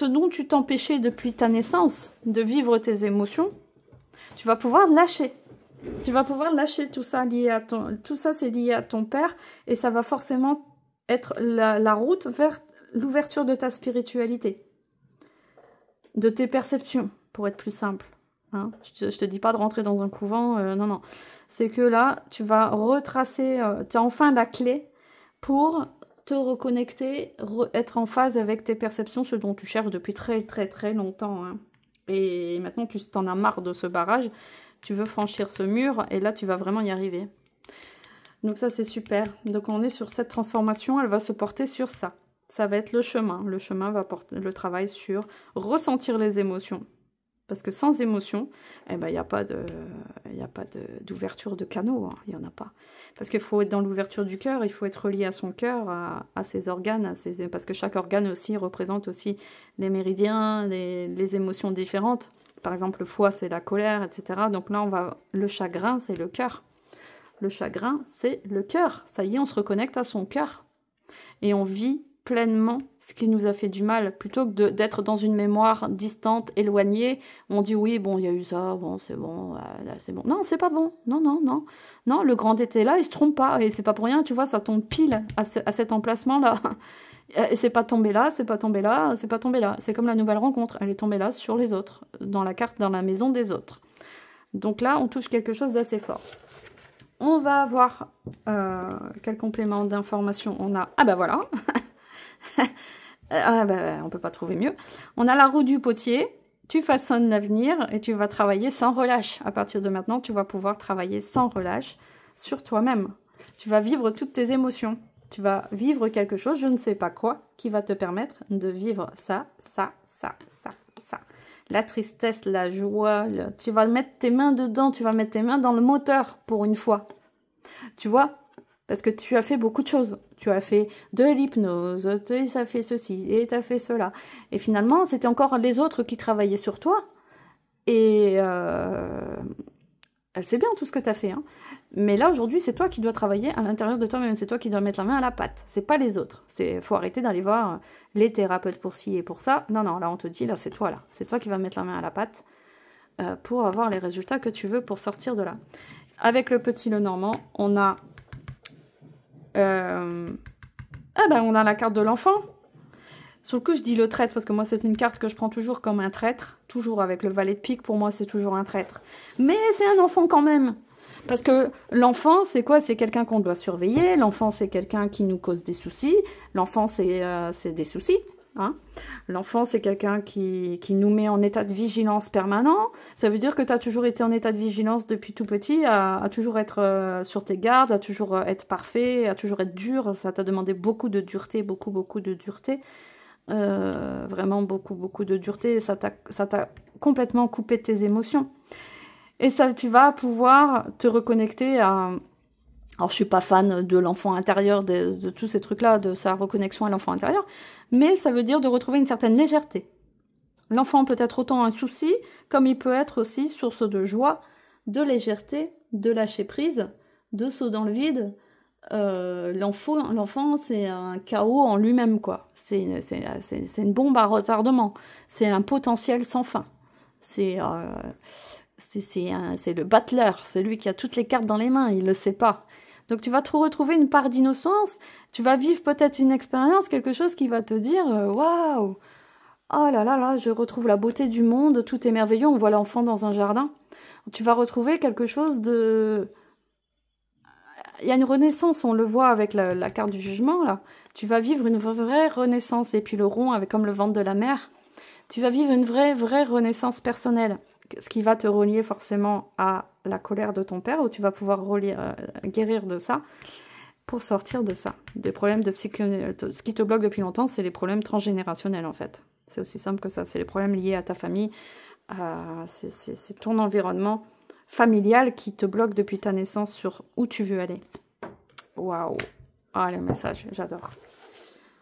dont tu t'empêchais depuis ta naissance, de vivre tes émotions. Tu vas pouvoir lâcher. Tu vas pouvoir lâcher tout ça lié à tout ça, c'est lié à ton père et ça va forcément être la route vers l'ouverture de ta spiritualité, de tes perceptions, pour être plus simple. Hein, je te dis pas de rentrer dans un couvent, non, non. C'est que là, tu vas retracer, tu as enfin la clé pour te reconnecter, être en phase avec tes perceptions, ce dont tu cherches depuis très, très, très longtemps. Hein. Et maintenant, tu t'en as marre de ce barrage. Tu veux franchir ce mur et là, tu vas vraiment y arriver. Donc ça, c'est super. Donc on est sur cette transformation, elle va se porter sur ça. Ça va être le chemin. Le chemin va porter le travail sur ressentir les émotions. Parce que sans émotion, eh ben, il n'y a pas d'ouverture de canaux. Hein. Il n'y en a pas. Parce qu'il faut être dans l'ouverture du cœur, il faut être relié à son cœur, à ses organes, parce que chaque organe aussi représente aussi les méridiens, les émotions différentes. Par exemple, le foie, c'est la colère, etc. Donc là, le chagrin, c'est le cœur. Le chagrin, c'est le cœur. Ça y est, on se reconnecte à son cœur. Et on vit pleinement ce qui nous a fait du mal, plutôt que d'être dans une mémoire distante, éloignée. On dit oui, bon, il y a eu ça, bon, c'est bon, c'est bon. Non, c'est pas bon. Non, non, non. Non, le grand était là, il se trompe pas. Et c'est pas pour rien, tu vois, ça tombe pile à cet emplacement-là. C'est pas tombé là, c'est pas tombé là, c'est pas tombé là. C'est comme la nouvelle rencontre, elle est tombée là sur les autres, dans la carte, dans la maison des autres. Donc là, on touche quelque chose d'assez fort. On va avoir quel complément d'information on a? Ah ben voilà. On peut pas trouver mieux. On a la roue du potier. Tu façonnes l'avenir et tu vas travailler sans relâche. À partir de maintenant, tu vas pouvoir travailler sans relâche sur toi-même. Tu vas vivre toutes tes émotions. Tu vas vivre quelque chose, je ne sais pas quoi, qui va te permettre de vivre ça, ça, ça, ça, ça. La tristesse, la joie, tu vas mettre tes mains dedans, tu vas mettre tes mains dans le moteur pour une fois. Tu vois? Parce que tu as fait beaucoup de choses. Tu as fait de l'hypnose, tu as fait ceci, et tu as fait cela. Et finalement, c'était encore les autres qui travaillaient sur toi. Et elle sait bien tout ce que tu as fait. Hein. Mais là, aujourd'hui, c'est toi qui dois travailler à l'intérieur de toi-même. C'est toi qui dois mettre la main à la pâte. C'est pas les autres. Il faut arrêter d'aller voir les thérapeutes pour ci et pour ça. Non, non, là, on te dit, là, c'est toi, là. C'est toi qui vas mettre la main à la pâte pour avoir les résultats que tu veux pour sortir de là. Avec le petit Lenormand, on a... on a la carte de l'enfant. Sur le coup, je dis le traître, parce que moi, c'est une carte que je prends toujours comme un traître. Toujours avec le valet de pique, pour moi, c'est toujours un traître. Mais c'est un enfant quand même. Parce que l'enfant, c'est quoi? C'est quelqu'un qu'on doit surveiller. L'enfant, c'est quelqu'un qui nous cause des soucis. L'enfant, c'est des soucis. Hein. L'enfant, c'est quelqu'un qui nous met en état de vigilance permanent. Ça veut dire que tu as toujours été en état de vigilance depuis tout petit, à toujours être sur tes gardes, à toujours être parfait, à toujours être dur. Ça t'a demandé beaucoup de dureté, beaucoup de dureté. Vraiment beaucoup de dureté. Ça t'a complètement coupé tes émotions. Et ça, tu vas pouvoir te reconnecter à... Alors, je suis pas fan de l'enfant intérieur, de tous ces trucs-là, de sa reconnexion à l'enfant intérieur, mais ça veut dire de retrouver une certaine légèreté. L'enfant peut être autant un souci, comme il peut être aussi source de joie, de légèreté, de lâcher prise, de saut dans le vide. L'enfant, c'est un chaos en lui-même, quoi. C'est une bombe à retardement. C'est un potentiel sans fin. C'est le battleur, c'est lui qui a toutes les cartes dans les mains, il ne le sait pas. Donc tu vas te retrouver une part d'innocence, tu vas vivre peut-être une expérience, quelque chose qui va te dire « Waouh, oh là là là, je retrouve la beauté du monde, tout est merveilleux, on voit l'enfant dans un jardin. » Tu vas retrouver quelque chose de... Il y a une renaissance, on le voit avec la carte du jugement, là. Tu vas vivre une vraie renaissance, et puis le rond, avec comme le ventre de la mer. Tu vas vivre une vraie renaissance personnelle. Ce qui va te relier forcément à la colère de ton père, où tu vas pouvoir guérir de ça pour sortir de ça. Des problèmes de ce qui te bloque depuis longtemps, c'est les problèmes transgénérationnels en fait. C'est aussi simple que ça, c'est les problèmes liés à ta famille, c'est ton environnement familial qui te bloque depuis ta naissance sur où tu veux aller. Waouh! Ah, le message, j'adore.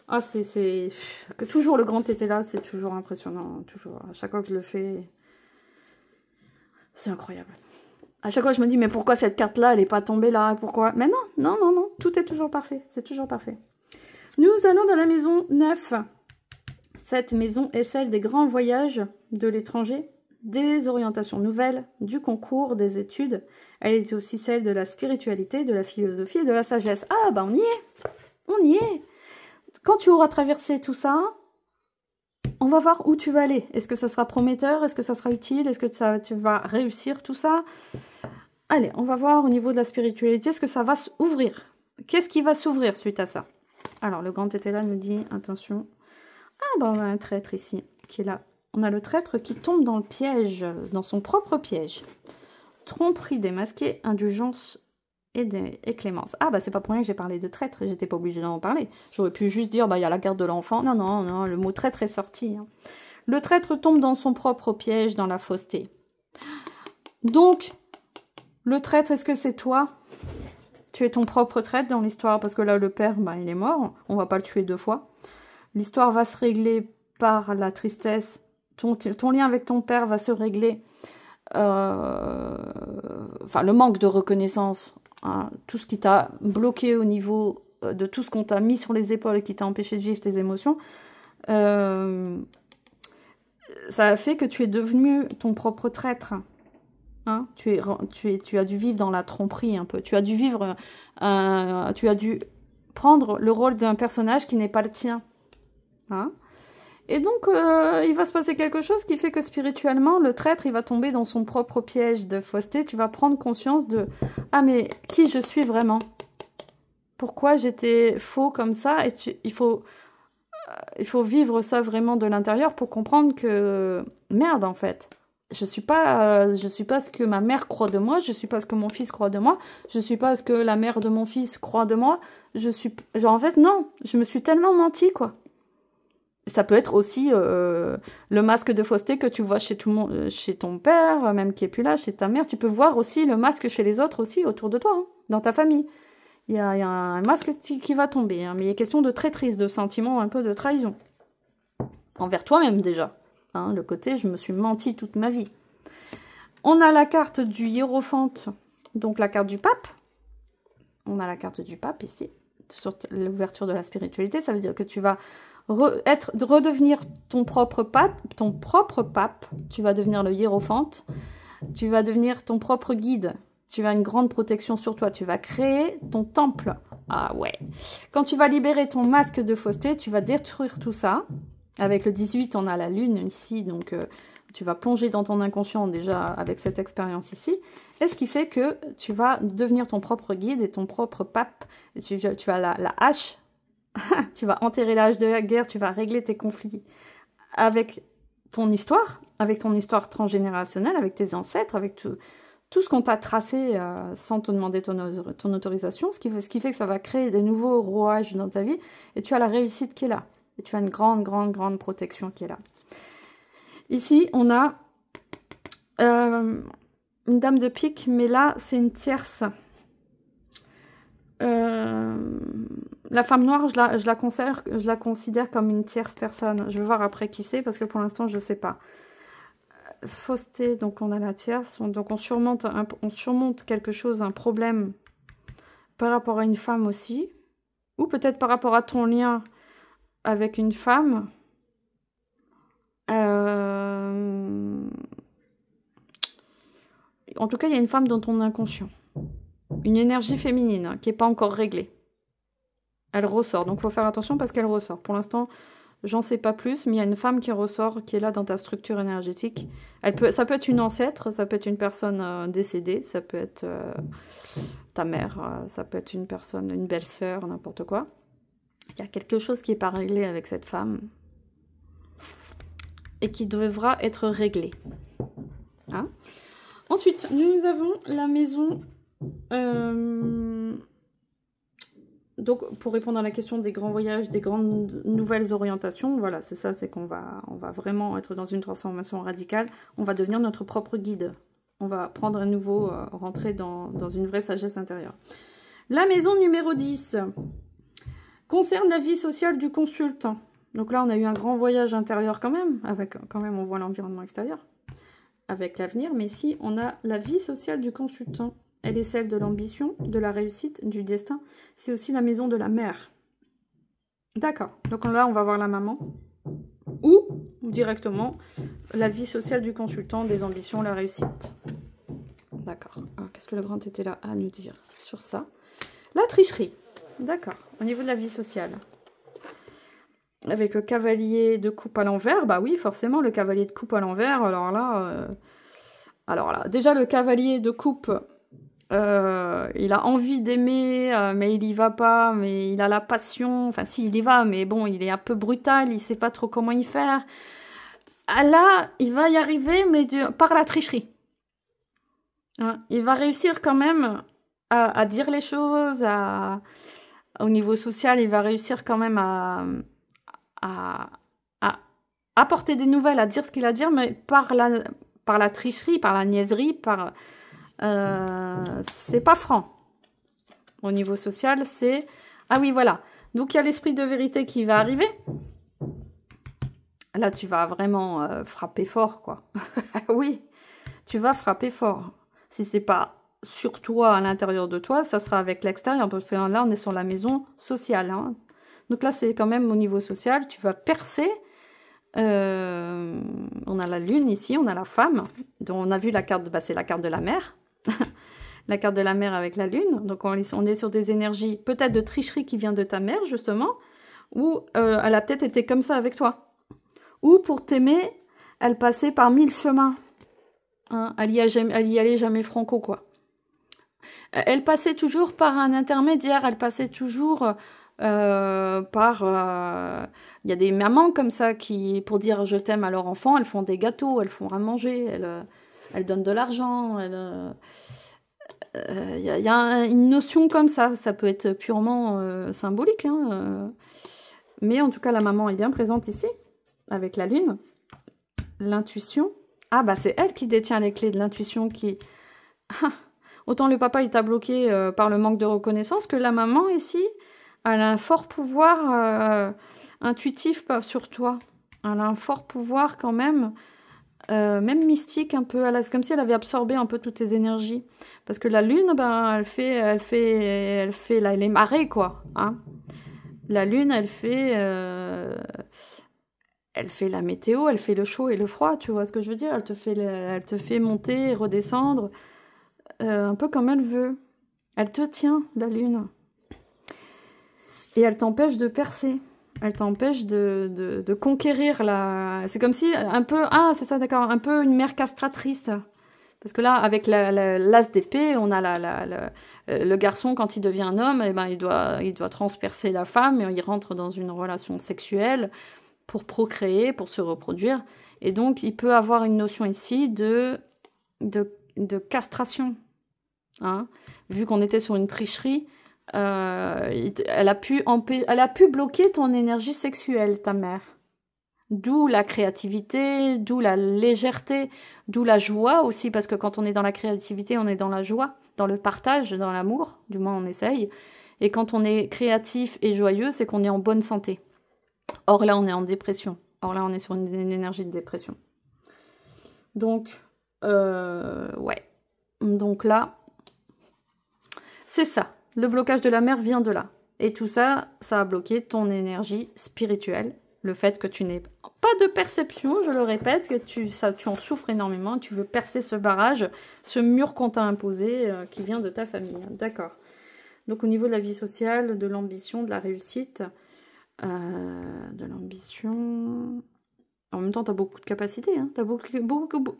Ah, c'est... Que toujours le grand était là, c'est toujours impressionnant. Toujours, à chaque fois que je le fais... C'est incroyable. À chaque fois, je me dis, mais pourquoi cette carte-là, elle n'est pas tombée là? Pourquoi? Mais non, non, non, non. Tout est toujours parfait. C'est toujours parfait. Nous allons dans la maison 9. Cette maison est celle des grands voyages de l'étranger, des orientations nouvelles, du concours, des études. Elle est aussi celle de la spiritualité, de la philosophie et de la sagesse. Ah, bah on y est. On y est. Quand tu auras traversé tout ça... On va voir où tu vas aller. Est-ce que ça sera prometteur? Est-ce que ça sera utile? Est-ce que tu vas réussir tout ça? Allez, on va voir au niveau de la spiritualité, est-ce que ça va s'ouvrir? Qu'est-ce qui va s'ouvrir suite à ça? Alors, le grand tété là nous dit, attention. Ah, ben on a un traître ici, qui est là. On a le traître qui tombe dans le piège, dans son propre piège. Tromperie démasquée, indulgence et clémence. Ah, bah c'est pas pour rien que j'ai parlé de traître, j'étais pas obligée d'en parler. J'aurais pu juste dire, bah il y a la garde de l'enfant. Non, non, non, le mot traître est sorti. Hein. Le traître tombe dans son propre piège, dans la fausseté. Donc, le traître, est-ce que c'est toi? Tu es ton propre traître dans l'histoire, parce que là, le père, bah, il est mort. On va pas le tuer 2 fois. L'histoire va se régler par la tristesse. Ton lien avec ton père va se régler. Enfin, le manque de reconnaissance. Hein, tout ce qui t'a bloqué au niveau de tout ce qu'on t'a mis sur les épaules et qui t'a empêché de vivre tes émotions. Ça a fait que tu es devenu ton propre traître. Hein, tu as dû vivre dans la tromperie un peu. Tu as dû vivre, tu as dû prendre le rôle d'un personnage qui n'est pas le tien. Hein, et donc, il va se passer quelque chose qui fait que spirituellement, le traître, il va tomber dans son propre piège de fausseté. Tu vas prendre conscience de « Ah, mais qui je suis vraiment? Pourquoi j'étais faux comme ça ?» Et il faut vivre ça vraiment de l'intérieur pour comprendre que, merde, en fait, je suis pas ce que ma mère croit de moi, je suis pas ce que mon fils croit de moi, je suis pas ce que la mère de mon fils croit de moi, en fait, non, je me suis tellement menti, quoi. Ça peut être aussi le masque de fausseté que tu vois chez tout le monde, chez ton père, même qui est plus là, chez ta mère. Tu peux voir aussi le masque chez les autres aussi, autour de toi, hein, dans ta famille. Il y a un masque qui va tomber, hein, mais il est question de traîtrise, de sentiment, un peu de trahison. Envers toi-même déjà. Hein, le côté, je me suis menti toute ma vie. On a la carte du hiérophante, donc la carte du pape. On a la carte du pape ici, sur l'ouverture de la spiritualité. Ça veut dire que tu vas redevenir ton propre pape, tu vas devenir le hiérophante, tu vas devenir ton propre guide, tu as une grande protection sur toi, tu vas créer ton temple. Ah ouais. Quand tu vas libérer ton masque de fausseté, tu vas détruire tout ça. Avec le 18, on a la lune ici, donc tu vas plonger dans ton inconscient déjà avec cette expérience ici. Et ce qui fait que tu vas devenir ton propre guide et ton propre pape. Et tu as la hache. Tu vas enterrer l'âge de la guerre, tu vas régler tes conflits avec ton histoire transgénérationnelle, avec tes ancêtres, avec tout ce qu'on t'a tracé sans te demander ton autorisation, ce qui fait que ça va créer de nouveaux rouages dans ta vie, et tu as la réussite qui est là, et tu as une grande, grande, grande protection qui est là. Ici, on a une dame de pique, mais là, c'est une tierce. La femme noire, je la considère comme une tierce personne. Je vais voir après qui c'est, parce que pour l'instant, je ne sais pas. Fausseté, donc on a la tierce. Donc on surmonte quelque chose, un problème par rapport à une femme aussi. Ou peut-être par rapport à ton lien avec une femme. En tout cas, il y a une femme dans ton inconscient. Une énergie féminine hein, qui n'est pas encore réglée. Elle ressort, donc il faut faire attention parce qu'elle ressort. Pour l'instant, j'en sais pas plus, mais il y a une femme qui ressort, qui est là dans ta structure énergétique. Ça peut être une ancêtre, ça peut être une personne décédée, ça peut être ta mère, ça peut être une personne, une belle-sœur, n'importe quoi. Il y a quelque chose qui n'est pas réglé avec cette femme et qui devra être réglé. Hein? Ensuite, nous avons la maison... Donc, pour répondre à la question des grands voyages, des grandes nouvelles orientations, voilà, c'est ça, c'est qu'on va vraiment être dans une transformation radicale. On va devenir notre propre guide. On va prendre à nouveau, rentrer dans une vraie sagesse intérieure. La maison numéro 10 concerne la vie sociale du consultant. Donc là, on a eu un grand voyage intérieur quand même, avec quand même, on voit l'environnement extérieur, avec l'avenir. Mais ici, on a la vie sociale du consultant. Elle est celle de l'ambition, de la réussite, du destin. C'est aussi la maison de la mère. D'accord. Donc là, on va voir la maman. Ou directement, la vie sociale du consultant, des ambitions, la réussite. D'accord. Qu'est-ce que le grand était là à nous dire sur ça? La tricherie. D'accord. Au niveau de la vie sociale. Avec le cavalier de coupe à l'envers. Bah oui, forcément, le cavalier de coupe à l'envers. Alors là, déjà, le cavalier de coupe... il a envie d'aimer, mais il y va pas, mais il a la passion, enfin si, il y va, mais bon, il est un peu brutal, il sait pas trop comment y faire. Là, il va y arriver, mais par la tricherie. Hein, il va réussir quand même à dire les choses, au niveau social, il va réussir quand même à apporter des nouvelles, à dire ce qu'il a à dire, mais par la tricherie, par la niaiserie, c'est pas franc. Au niveau social, c'est... Ah oui, voilà. Donc, il y a l'esprit de vérité qui va arriver. Là, tu vas vraiment frapper fort, quoi. Oui, tu vas frapper fort. Si c'est pas sur toi, à l'intérieur de toi, ça sera avec l'extérieur. Parce que là, on est sur la maison sociale. Hein. Donc là, c'est quand même au niveau social. Tu vas percer. On a la lune ici, on a la femme. Donc, on a vu la carte, bah, c'est la carte de la mer. La carte de la mer avec la lune. Donc, on est sur des énergies peut-être de tricherie qui vient de ta mère, justement. Ou elle a peut-être été comme ça avec toi. Ou pour t'aimer, elle passait par 1000 chemins. Hein, elle y allait jamais franco, quoi. Elle passait toujours par un intermédiaire, elle passait toujours par... Il y a des mamans comme ça qui, pour dire je t'aime à leur enfant, elles font des gâteaux, elles font à manger, elles donnent de l'argent. Il y a une notion comme ça peut être purement symbolique. Hein, mais en tout cas, la maman est bien présente ici, avec la lune. L'intuition. Ah, bah c'est elle qui détient les clés de l'intuition qui... Autant le papa, il t'a bloqué par le manque de reconnaissance que la maman, ici, elle a un fort pouvoir intuitif sur toi. Elle a un fort pouvoir quand même, même mystique un peu. C'est comme si elle avait absorbé un peu toutes tes énergies. Parce que la lune, ben, elle fait les marées, quoi. Hein. La lune, elle fait la météo, elle fait le chaud et le froid, tu vois ce que je veux dire? Elle te fait monter et redescendre. Un peu comme elle veut. Elle te tient, la lune. Et elle t'empêche de percer. Elle t'empêche de conquérir la... C'est comme si un peu... Ah, c'est ça, d'accord. Un peu une mère castratrice. Parce que là, avec l'as d'épée, on a le garçon, quand il devient un homme, eh ben, il doit transpercer la femme. Et il rentre dans une relation sexuelle pour procréer, pour se reproduire. Et donc, il peut avoir une notion ici de castration. Hein, vu qu'on était sur une tricherie, elle a pu bloquer ton énergie sexuelle, ta mère. D'où la créativité, d'où la légèreté, d'où la joie aussi, parce que quand on est dans la créativité, on est dans la joie, dans le partage, dans l'amour, du moins on essaye. Et quand on est créatif et joyeux, c'est qu'on est en bonne santé. Or là, on est en dépression. Or là, on est sur une énergie de dépression. Donc, ouais. Donc là... C'est ça, le blocage de la mer vient de là. Et tout ça, ça a bloqué ton énergie spirituelle. Le fait que tu n'aies pas de perception, je le répète, que tu en souffres énormément. Tu veux percer ce barrage, ce mur qu'on t'a imposé, qui vient de ta famille. D'accord. Donc au niveau de la vie sociale, de l'ambition, de la réussite, de l'ambition... En même temps, tu as beaucoup de capacités. Hein. Tu as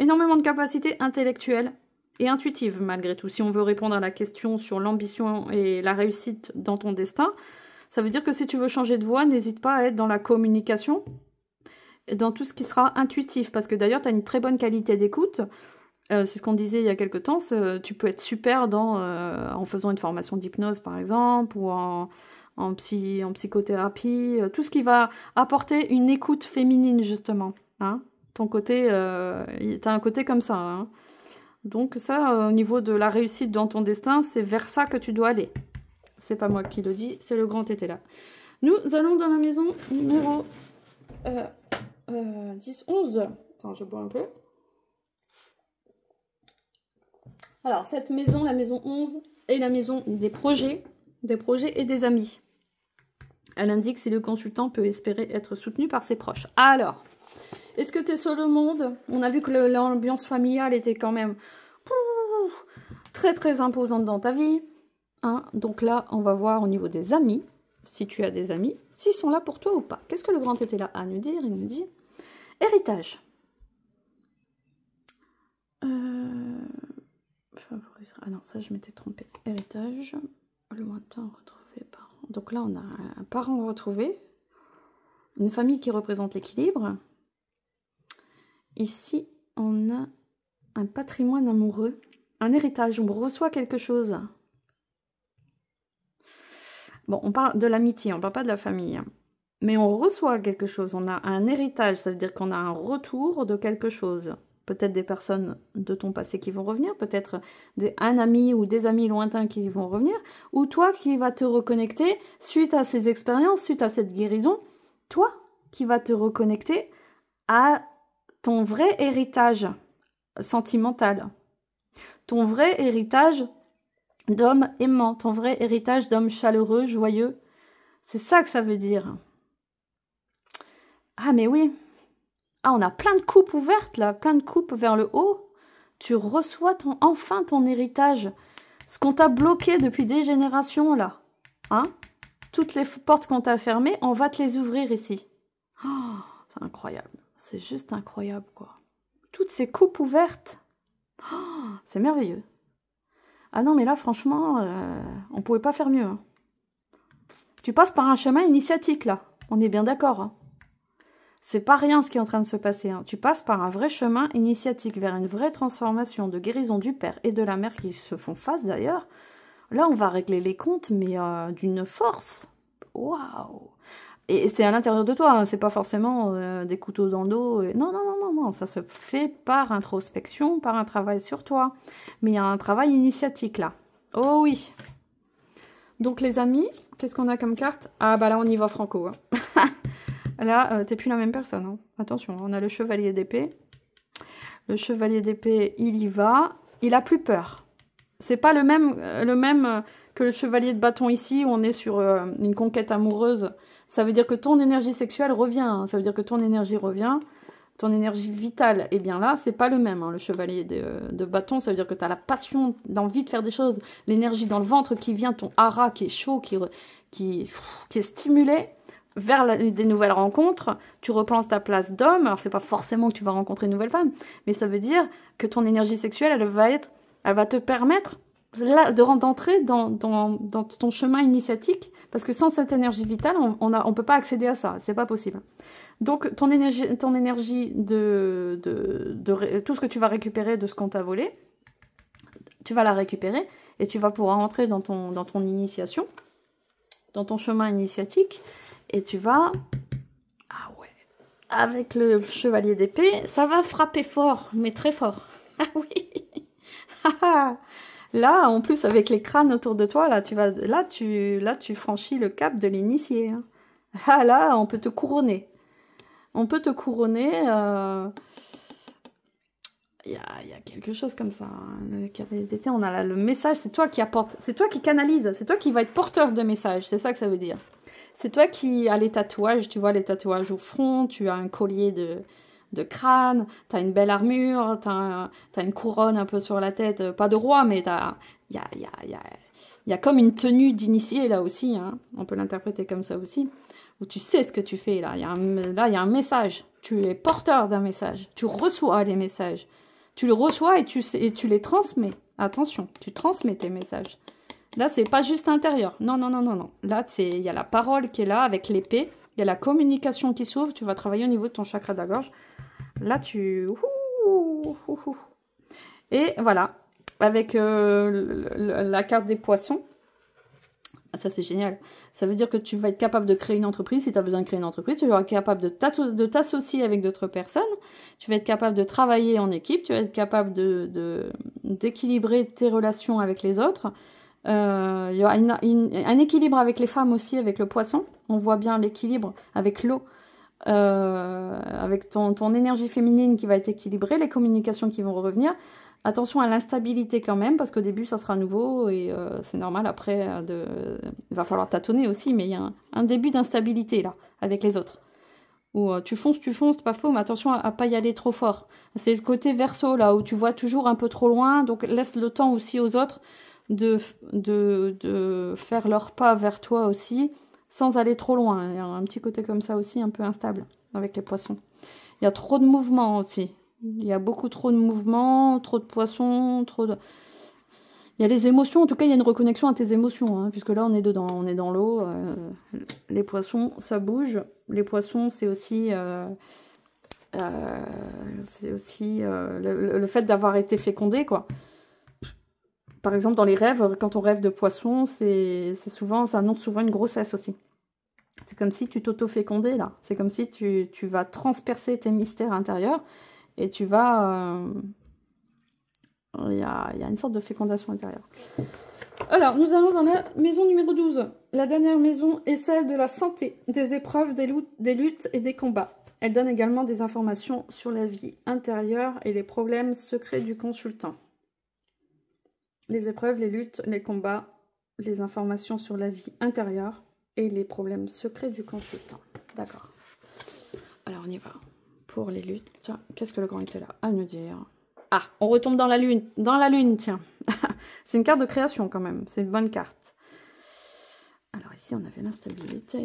énormément de capacités intellectuelles et intuitive malgré tout. Si on veut répondre à la question sur l'ambition et la réussite dans ton destin, ça veut dire que si tu veux changer de voie, n'hésite pas à être dans la communication et dans tout ce qui sera intuitif. Parce que d'ailleurs, tu as une très bonne qualité d'écoute. C'est ce qu'on disait il y a quelque temps. Tu peux être super en faisant une formation d'hypnose, par exemple, ou en psychothérapie. Tout ce qui va apporter une écoute féminine, justement. Hein. Ton côté, tu as un côté comme ça, hein. Donc ça, au niveau de la réussite dans ton destin, c'est vers ça que tu dois aller. C'est pas moi qui le dis, c'est le grand été là. Nous allons dans la maison numéro 10, 11. Attends, je bois un peu. Alors, cette maison, la maison 11, est la maison des projets et des amis. Elle indique si le consultant peut espérer être soutenu par ses proches. Alors... Est-ce que tu es seul au monde? On a vu que l'ambiance familiale était quand même très très imposante dans ta vie. Hein, donc là, on va voir au niveau des amis, si tu as des amis, s'ils sont là pour toi ou pas. Qu'est-ce que le grand était là à nous dire? Il nous dit héritage. Ah non, ça je m'étais trompée. Héritage, lointain retrouvé, parent. Donc là, on a un parent retrouvé, une famille qui représente l'équilibre. ici, on a un patrimoine amoureux, un héritage, on reçoit quelque chose. Bon, on parle de l'amitié, on ne parle pas de la famille. Mais on reçoit quelque chose, on a un héritage, ça veut dire qu'on a un retour de quelque chose. Peut-être des personnes de ton passé qui vont revenir, peut-être un ami ou des amis lointains qui vont revenir, ou toi qui vas te reconnecter suite à ces expériences, suite à cette guérison, toi qui vas te reconnecter à ton vrai héritage sentimental, ton vrai héritage d'homme aimant, ton vrai héritage d'homme chaleureux, joyeux. C'est ça que ça veut dire. Ah mais oui. Ah, on a plein de coupes ouvertes là, plein de coupes vers le haut. Tu reçois enfin ton héritage. Ce qu'on t'a bloqué depuis des générations là. Hein? Toutes les portes qu'on t'a fermées, on va te les ouvrir ici. Oh, c'est incroyable. C'est juste incroyable quoi. Toutes ces coupes ouvertes. Oh, c'est merveilleux. Ah non mais là franchement, on pouvait pas faire mieux. Hein. Tu passes par un chemin initiatique là. On est bien d'accord. Hein. C'est pas rien ce qui est en train de se passer. Hein. Tu passes par un vrai chemin initiatique vers une vraie transformation de guérison du père et de la mère qui se font face d'ailleurs. Là, on va régler les comptes, mais d'une force. Waouh! Et c'est à l'intérieur de toi, hein. C'est pas forcément des couteaux dans le dos. Non, non, non, non, non. Ça se fait par introspection, par un travail sur toi. Mais il y a un travail initiatique là. Oh oui! Donc les amis, qu'est-ce qu'on a comme carte? Ah bah là, on y va franco. Hein. Là, t'es plus la même personne. Hein. Attention, on a le chevalier d'épée. Le chevalier d'épée, il y va. Il a plus peur. C'est pas le même que le chevalier de bâton ici, où on est sur une conquête amoureuse. Ça veut dire que ton énergie sexuelle revient. Hein. Ça veut dire que ton énergie revient. Ton énergie vitale est bien là. C'est pas le même, hein, le chevalier de bâton. Ça veut dire que tu as la passion, d'envie de faire des choses. L'énergie dans le ventre qui vient, ton hara qui est chaud, qui est stimulé. Vers des nouvelles rencontres, tu repenses ta place d'homme. Alors, c'est pas forcément que tu vas rencontrer une nouvelle femme, mais ça veut dire que ton énergie sexuelle, elle va te permettre d'entrer dans ton chemin initiatique, parce que sans cette énergie vitale, on peut pas accéder à ça. C'est pas possible. Donc, ton énergie de tout ce que tu vas récupérer de ce qu'on t'a volé, tu vas la récupérer et tu vas pouvoir entrer dans ton initiation, dans ton chemin initiatique. Et tu vas... Ah ouais. Avec le chevalier d'épée, ça va frapper fort, mais très fort. Ah oui. Là, en plus, avec les crânes autour de toi, là, tu franchis le cap de l'initié. Hein. Ah là, on peut te couronner. On peut te couronner. Il y a quelque chose comme ça. Hein. Le cavalier d'été, on a là le message. C'est toi qui apporte. C'est toi qui canalise. C'est toi qui va être porteur de message. C'est ça que ça veut dire. C'est toi qui as les tatouages, tu vois, les tatouages au front, tu as un collier de crâne, tu as une belle armure, tu as une couronne un peu sur la tête, pas de roi, mais il y a comme une tenue d'initié là aussi, hein, on peut l'interpréter comme ça aussi, où tu sais ce que tu fais là, il y a un message, tu es porteur d'un message, tu reçois les messages, tu les reçois et tu les transmets, attention, tu transmets tes messages. Là, c'est pas juste intérieur. Non, non, non, non, non. Là, il y a la parole qui est là avec l'épée. Il y a la communication qui s'ouvre. Tu vas travailler au niveau de ton chakra de la gorge. Là, Et voilà. Avec la carte des poissons. Ça, c'est génial. Ça veut dire que tu vas être capable de créer une entreprise. Si tu as besoin de créer une entreprise, tu vas être capable de t'associer avec d'autres personnes. Tu vas être capable de travailler en équipe. Tu vas être capable d'équilibrer tes relations avec les autres. Il y a un équilibre avec les femmes aussi, avec le poisson. On voit bien l'équilibre avec l'eau, avec ton énergie féminine qui va être équilibrée, les communications qui vont revenir. Attention à l'instabilité quand même, parce qu'au début, ça sera nouveau et c'est normal. Après, il va falloir tâtonner aussi, mais il y a un début d'instabilité là, avec les autres. Où tu fonces, paf, mais attention à pas y aller trop fort. C'est le côté verso là, où tu vois toujours un peu trop loin, donc laisse le temps aussi aux autres de faire leur pas vers toi aussi, sans aller trop loin. Il y a un petit côté comme ça aussi, un peu instable, avec les poissons. Il y a trop de mouvements aussi. Il y a beaucoup trop de mouvements, trop de poissons, Il y a les émotions, en tout cas, il y a une reconnexion à tes émotions, hein, puisque là, on est dedans, on est dans l'eau. Les poissons, ça bouge. Les poissons, c'est aussi C'est aussi le fait d'avoir été fécondé, quoi. Par exemple, dans les rêves, quand on rêve de poisson, c'est souvent, ça annonce souvent une grossesse aussi. C'est comme si tu t'auto-fécondais, là. C'est comme si tu vas transpercer tes mystères intérieurs et tu vas... Il y a une sorte de fécondation intérieure. Alors, nous allons dans la maison numéro 12. La dernière maison est celle de la santé, des épreuves, des luttes et des combats. Elle donne également des informations sur la vie intérieure et les problèmes secrets du consultant. Les épreuves, les luttes, les combats, les informations sur la vie intérieure et les problèmes secrets du consultant. D'accord. Alors, on y va. Pour les luttes, qu'est-ce que le grand était là à nous dire? Ah, on retombe dans la lune. Dans la lune, tiens. C'est une carte de création quand même. C'est une bonne carte. Alors ici, on avait l'instabilité.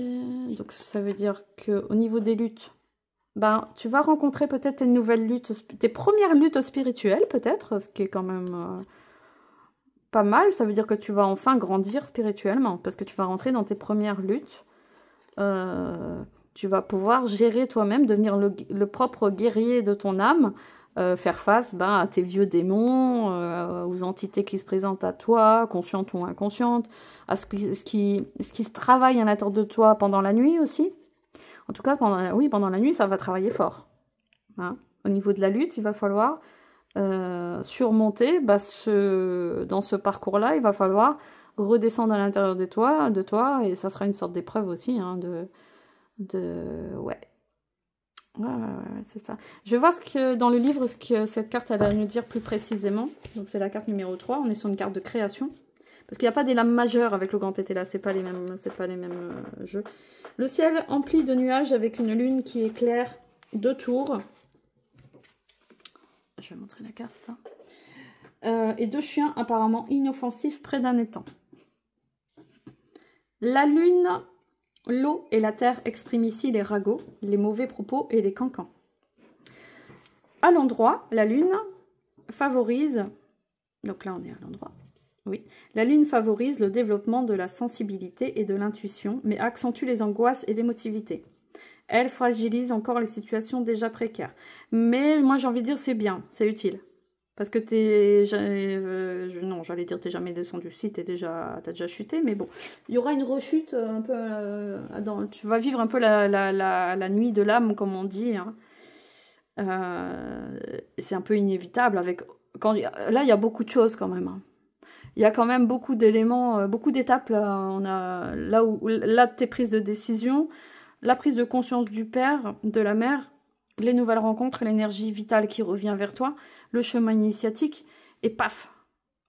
Donc ça veut dire qu'au niveau des luttes, ben, tu vas rencontrer peut-être tes nouvelles luttes, tes premières luttes spirituelles peut-être, ce qui est quand même pas mal. Ça veut dire que tu vas enfin grandir spirituellement parce que tu vas rentrer dans tes premières luttes. Tu vas pouvoir gérer toi-même, devenir le propre guerrier de ton âme. Faire face à tes vieux démons, aux entités qui se présentent à toi, conscientes ou inconscientes, à ce qui se travaille à l'intérieur de toi pendant la nuit aussi. En tout cas, pendant la nuit, ça va travailler fort. Hein. Au niveau de la lutte, il va falloir surmonter, dans ce parcours-là, il va falloir redescendre à l'intérieur de toi, et ça sera une sorte d'épreuve aussi, hein, ouais. Ouais, c'est ça. Je vais voir dans le livre ce que cette carte elle va nous dire plus précisément. Donc c'est la carte numéro 3. On est sur une carte de création. Parce qu'il n'y a pas des lames majeures avec le grand été là. C'est pas les mêmes jeux. Le ciel empli de nuages avec une lune qui éclaire 2 tours. Je vais montrer la carte. Et 2 chiens apparemment inoffensifs près d'un étang. La lune... L'eau et la terre expriment ici les ragots, les mauvais propos et les cancans. À l'endroit, la lune favorise, donc là on est à l'endroit, oui, la lune favorise le développement de la sensibilité et de l'intuition, mais accentue les angoisses et l'émotivité. Elle fragilise encore les situations déjà précaires. Mais moi j'ai envie de dire c'est bien, c'est utile. Parce que non, j'allais dire t'es jamais descendu. Si, t'as déjà chuté, mais bon. Il y aura une rechute un peu... tu vas vivre un peu la nuit de l'âme, comme on dit. Hein. C'est un peu inévitable. Là, il y a beaucoup de choses quand même. Hein. Il y a quand même beaucoup d'éléments, beaucoup d'étapes. Là, tes prises de décision, la prise de conscience du père, de la mère, les nouvelles rencontres, l'énergie vitale qui revient vers toi, le chemin initiatique, et paf,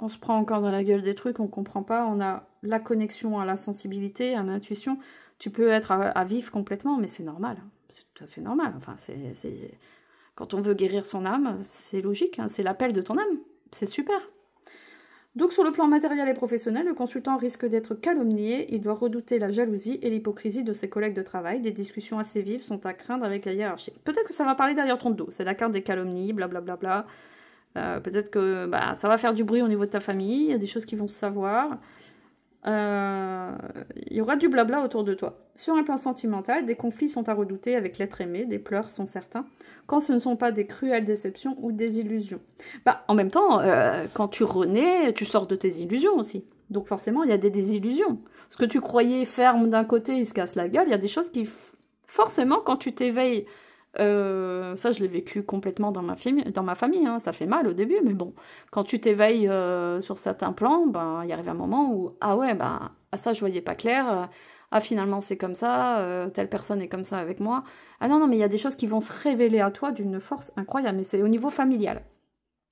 on se prend encore dans la gueule des trucs, on ne comprend pas, on a la connexion à la sensibilité, à l'intuition. Tu peux être à vif complètement, mais c'est normal, c'est tout à fait normal. Enfin, quand on veut guérir son âme, c'est logique, hein, c'est l'appel de ton âme, c'est super. Donc sur le plan matériel et professionnel, le consultant risque d'être calomnié, il doit redouter la jalousie et l'hypocrisie de ses collègues de travail. Des discussions assez vives sont à craindre avec la hiérarchie. Peut-être que ça va parler derrière ton dos, c'est la carte des calomnies, blablabla. Peut-être que ça va faire du bruit au niveau de ta famille, il y a des choses qui vont se savoir. Il y aura du blabla autour de toi. Sur un plan sentimental, des conflits sont à redouter avec l'être aimé, des pleurs sont certains, quand ce ne sont pas des cruelles déceptions ou des illusions. En même temps, quand tu renais, tu sors de tes illusions aussi. Donc forcément, il y a des désillusions. Ce que tu croyais ferme d'un côté, il se casse la gueule. Il y a des choses qui, forcément, quand tu t'éveilles, ça je l'ai vécu complètement dans ma famille, hein. Ça fait mal au début, mais bon, quand tu t'éveilles sur certains plans, il arrive un moment où, ah ouais, ça je voyais pas clair, ah finalement c'est comme ça, telle personne est comme ça avec moi, ah non, mais il y a des choses qui vont se révéler à toi d'une force incroyable, mais c'est au niveau familial.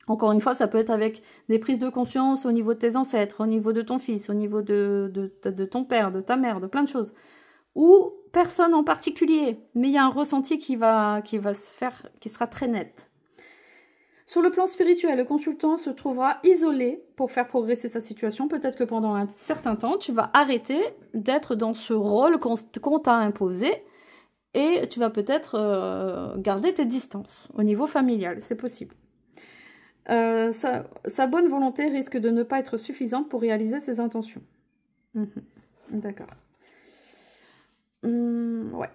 Encore une fois, ça peut être avec des prises de conscience au niveau de tes ancêtres, au niveau de ton fils, au niveau de ton père, de ta mère, de plein de choses. Ou personne en particulier, mais il y a un ressenti qui va se faire, qui sera très net. Sur le plan spirituel, le consultant se trouvera isolé pour faire progresser sa situation. Peut-être que pendant un certain temps, tu vas arrêter d'être dans ce rôle qu'on t'a imposé et tu vas peut-être garder tes distances au niveau familial, c'est possible. Sa bonne volonté risque de ne pas être suffisante pour réaliser ses intentions. D'accord. Ouais.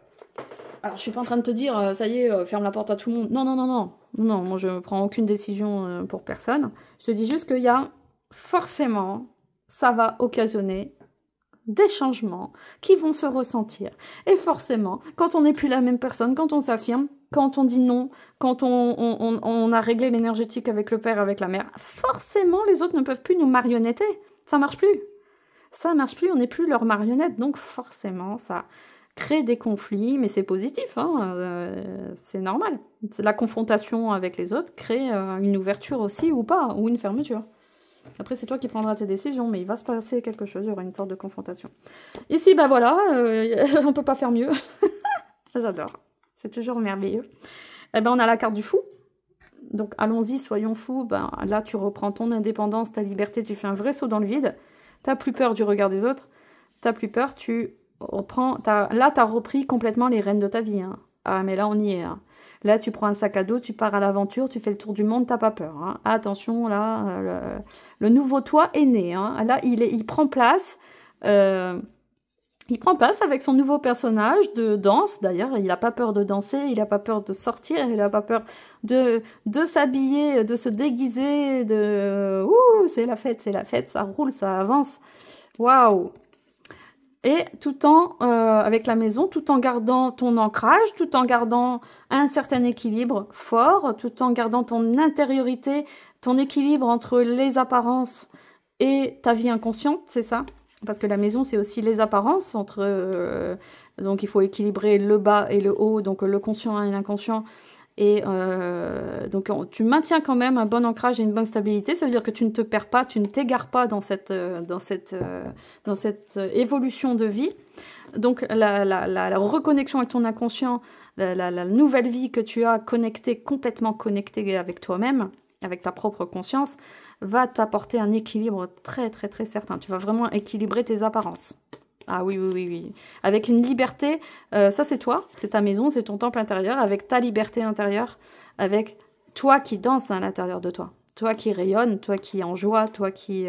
Alors, je suis pas en train de te dire, ça y est, ferme la porte à tout le monde. Non, non, non, non. Non, moi, je prends aucune décision pour personne. Je te dis juste qu'il y a forcément, ça va occasionner des changements qui vont se ressentir. Et forcément, quand on n'est plus la même personne, quand on s'affirme, quand on dit non, quand on a réglé l'énergétique avec le père, avec la mère, forcément, les autres ne peuvent plus nous marionnetter. Ça marche plus. Ça marche plus, on n'est plus leur marionnette. Donc forcément, ça crée des conflits, mais c'est positif, hein, c'est normal. La confrontation avec les autres crée une ouverture aussi, ou pas, ou une fermeture. Après, c'est toi qui prendras tes décisions, mais il va se passer quelque chose, il y aura une sorte de confrontation. Ici, bah voilà, on peut pas faire mieux. J'adore, c'est toujours merveilleux. Eh ben, on a la carte du fou. Donc, allons-y, soyons fous. Ben, là, tu reprends ton indépendance, ta liberté, tu fais un vrai saut dans le vide. T'as plus peur du regard des autres. T'as plus peur, tu reprends... Là, t'as repris complètement les rênes de ta vie. Hein. Ah, mais là, on y est. Hein. Là, tu prends un sac à dos, tu pars à l'aventure, tu fais le tour du monde, t'as pas peur. Hein. Attention, là, le nouveau toi est né. Hein. Là, il prend place. Il prend place avec son nouveau personnage de danse. D'ailleurs, il n'a pas peur de danser, il n'a pas peur de sortir, il n'a pas peur de s'habiller, de se déguiser. Ouh, c'est la fête, ça roule, ça avance. Waouh! Et tout en, avec la maison, tout en gardant ton ancrage, tout en gardant un certain équilibre fort, tout en gardant ton intériorité, ton équilibre entre les apparences et ta vie inconsciente, c'est ça? Parce que la maison, c'est aussi les apparences entre... donc, il faut équilibrer le bas et le haut, donc le conscient et l'inconscient. Et donc, tu maintiens quand même un bon ancrage et une bonne stabilité. Ça veut dire que tu ne te perds pas, tu ne t'égares pas dans cette évolution de vie. Donc, la reconnexion avec ton inconscient, la nouvelle vie que tu as connectée, complètement connectée avec toi-même, avec ta propre conscience, va t'apporter un équilibre très, très, très certain. Tu vas vraiment équilibrer tes apparences. Ah oui, oui, oui, oui. Avec une liberté, ça c'est toi, c'est ta maison, c'est ton temple intérieur, avec ta liberté intérieure, avec toi qui danse à l'intérieur de toi. Toi qui rayonne, toi qui est en joie, toi qui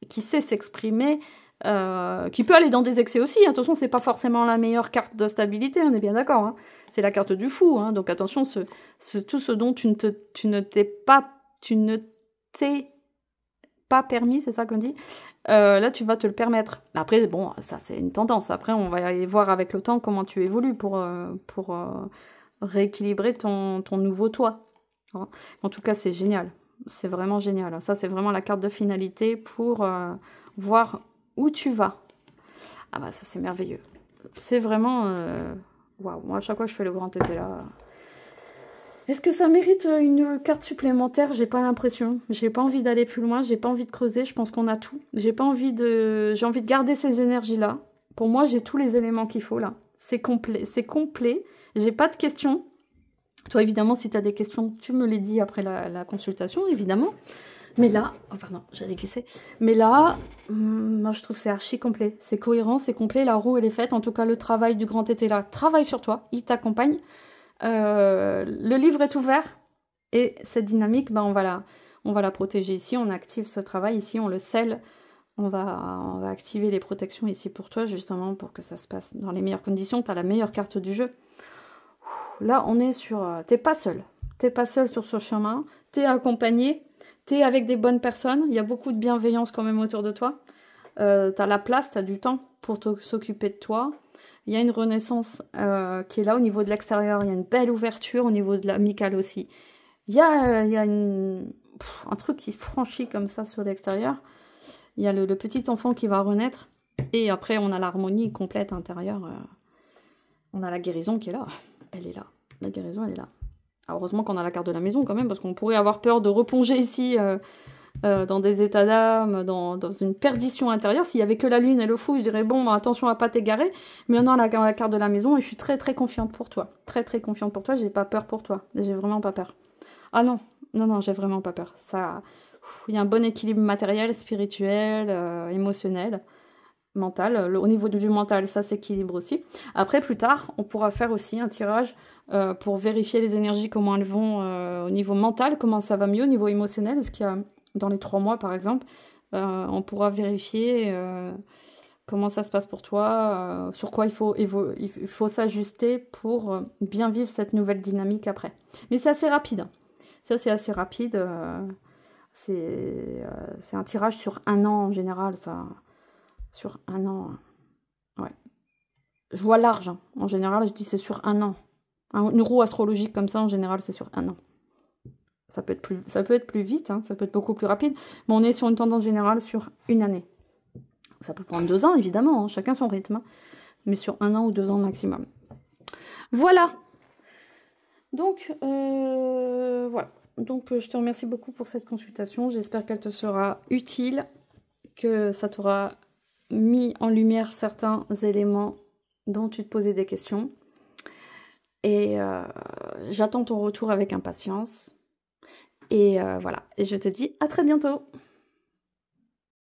sait s'exprimer, qui peut aller dans des excès aussi. Attention, c'est pas forcément la meilleure carte de stabilité, on est bien d'accord. Hein. C'est la carte du fou, hein. Donc attention, tout ce dont tu ne t'es pas permis, c'est ça qu'on dit. Là, tu vas te le permettre. Après, bon, ça, c'est une tendance. Après, on va aller voir avec le temps comment tu évolues pour rééquilibrer ton nouveau toi. Hein. En tout cas, c'est génial. C'est vraiment génial. Ça, c'est vraiment la carte de finalité pour voir où tu vas. Ah bah, ça, c'est merveilleux. C'est vraiment... Waouh, moi, à chaque fois que je fais le grand tété là... Est-ce que ça mérite une carte supplémentaire? J'ai pas l'impression. J'ai pas envie d'aller plus loin, j'ai pas envie de creuser, je pense qu'on a tout. J'ai envie de garder ces énergies-là. Pour moi, j'ai tous les éléments qu'il faut là. C'est complet, c'est complet. J'ai pas de questions. Toi, évidemment, si tu as des questions, tu me les dis après la consultation, évidemment. Mais là, oh pardon, j'allais glisser. Mais là, moi je trouve que c'est archi complet. C'est cohérent, c'est complet, la roue elle est faite. En tout cas, le travail du grand été là, travaille sur toi, il t'accompagne. Le livre est ouvert et cette dynamique, ben, on va la protéger ici, on active ce travail ici, on le scelle, on va activer les protections ici pour toi justement pour que ça se passe dans les meilleures conditions. Tu as la meilleure carte du jeu. Là on est sur... t'es pas seul sur ce chemin, t'es accompagné, t'es avec des bonnes personnes, il y a beaucoup de bienveillance quand même autour de toi. T'as la place, t'as du temps pour s'occuper de toi. Il y a une renaissance qui est là au niveau de l'extérieur. Il y a une belle ouverture au niveau de l'amical aussi. Il y a un truc qui franchit comme ça sur l'extérieur. Il y a le petit enfant qui va renaître. Et après, on a l'harmonie complète intérieure. On a la guérison qui est là. Elle est là. La guérison, elle est là. Alors, heureusement qu'on a la carte de la maison quand même, parce qu'on pourrait avoir peur de replonger ici... dans des états d'âme, dans une perdition intérieure. S'il n'y avait que la lune et le fou, je dirais, bon, attention à ne pas t'égarer. Mais on a la carte de la maison et je suis très, très confiante pour toi. Très, très confiante pour toi. J'ai pas peur pour toi. J'ai vraiment pas peur. Ah non, non, non, j'ai vraiment pas peur. Il y a un bon équilibre matériel, spirituel, émotionnel, mental. Au niveau du mental, ça s'équilibre aussi. Après, plus tard, on pourra faire aussi un tirage pour vérifier les énergies, comment elles vont au niveau mental, comment ça va mieux au niveau émotionnel. Est-ce qu'il y a... Dans les 3 mois, par exemple, on pourra vérifier comment ça se passe pour toi, sur quoi il faut s'ajuster pour bien vivre cette nouvelle dynamique après. Mais c'est assez rapide. Hein. Ça, c'est assez rapide. C'est un tirage sur 1 an en général, ça. Sur 1 an. Ouais. Je vois large. Hein. En général, je dis c'est sur 1 an. Une roue astrologique comme ça, en général, c'est sur 1 an. Ça peut être plus vite, hein, ça peut être beaucoup plus rapide, mais on est sur une tendance générale sur 1 année. Ça peut prendre 2 ans, évidemment, hein, chacun son rythme, hein, mais sur 1 an ou 2 ans maximum. Voilà. Donc, voilà. Donc, je te remercie beaucoup pour cette consultation. J'espère qu'elle te sera utile, que ça t'aura mis en lumière certains éléments dont tu te posais des questions. Et j'attends ton retour avec impatience. Et voilà. Et je te dis à très bientôt.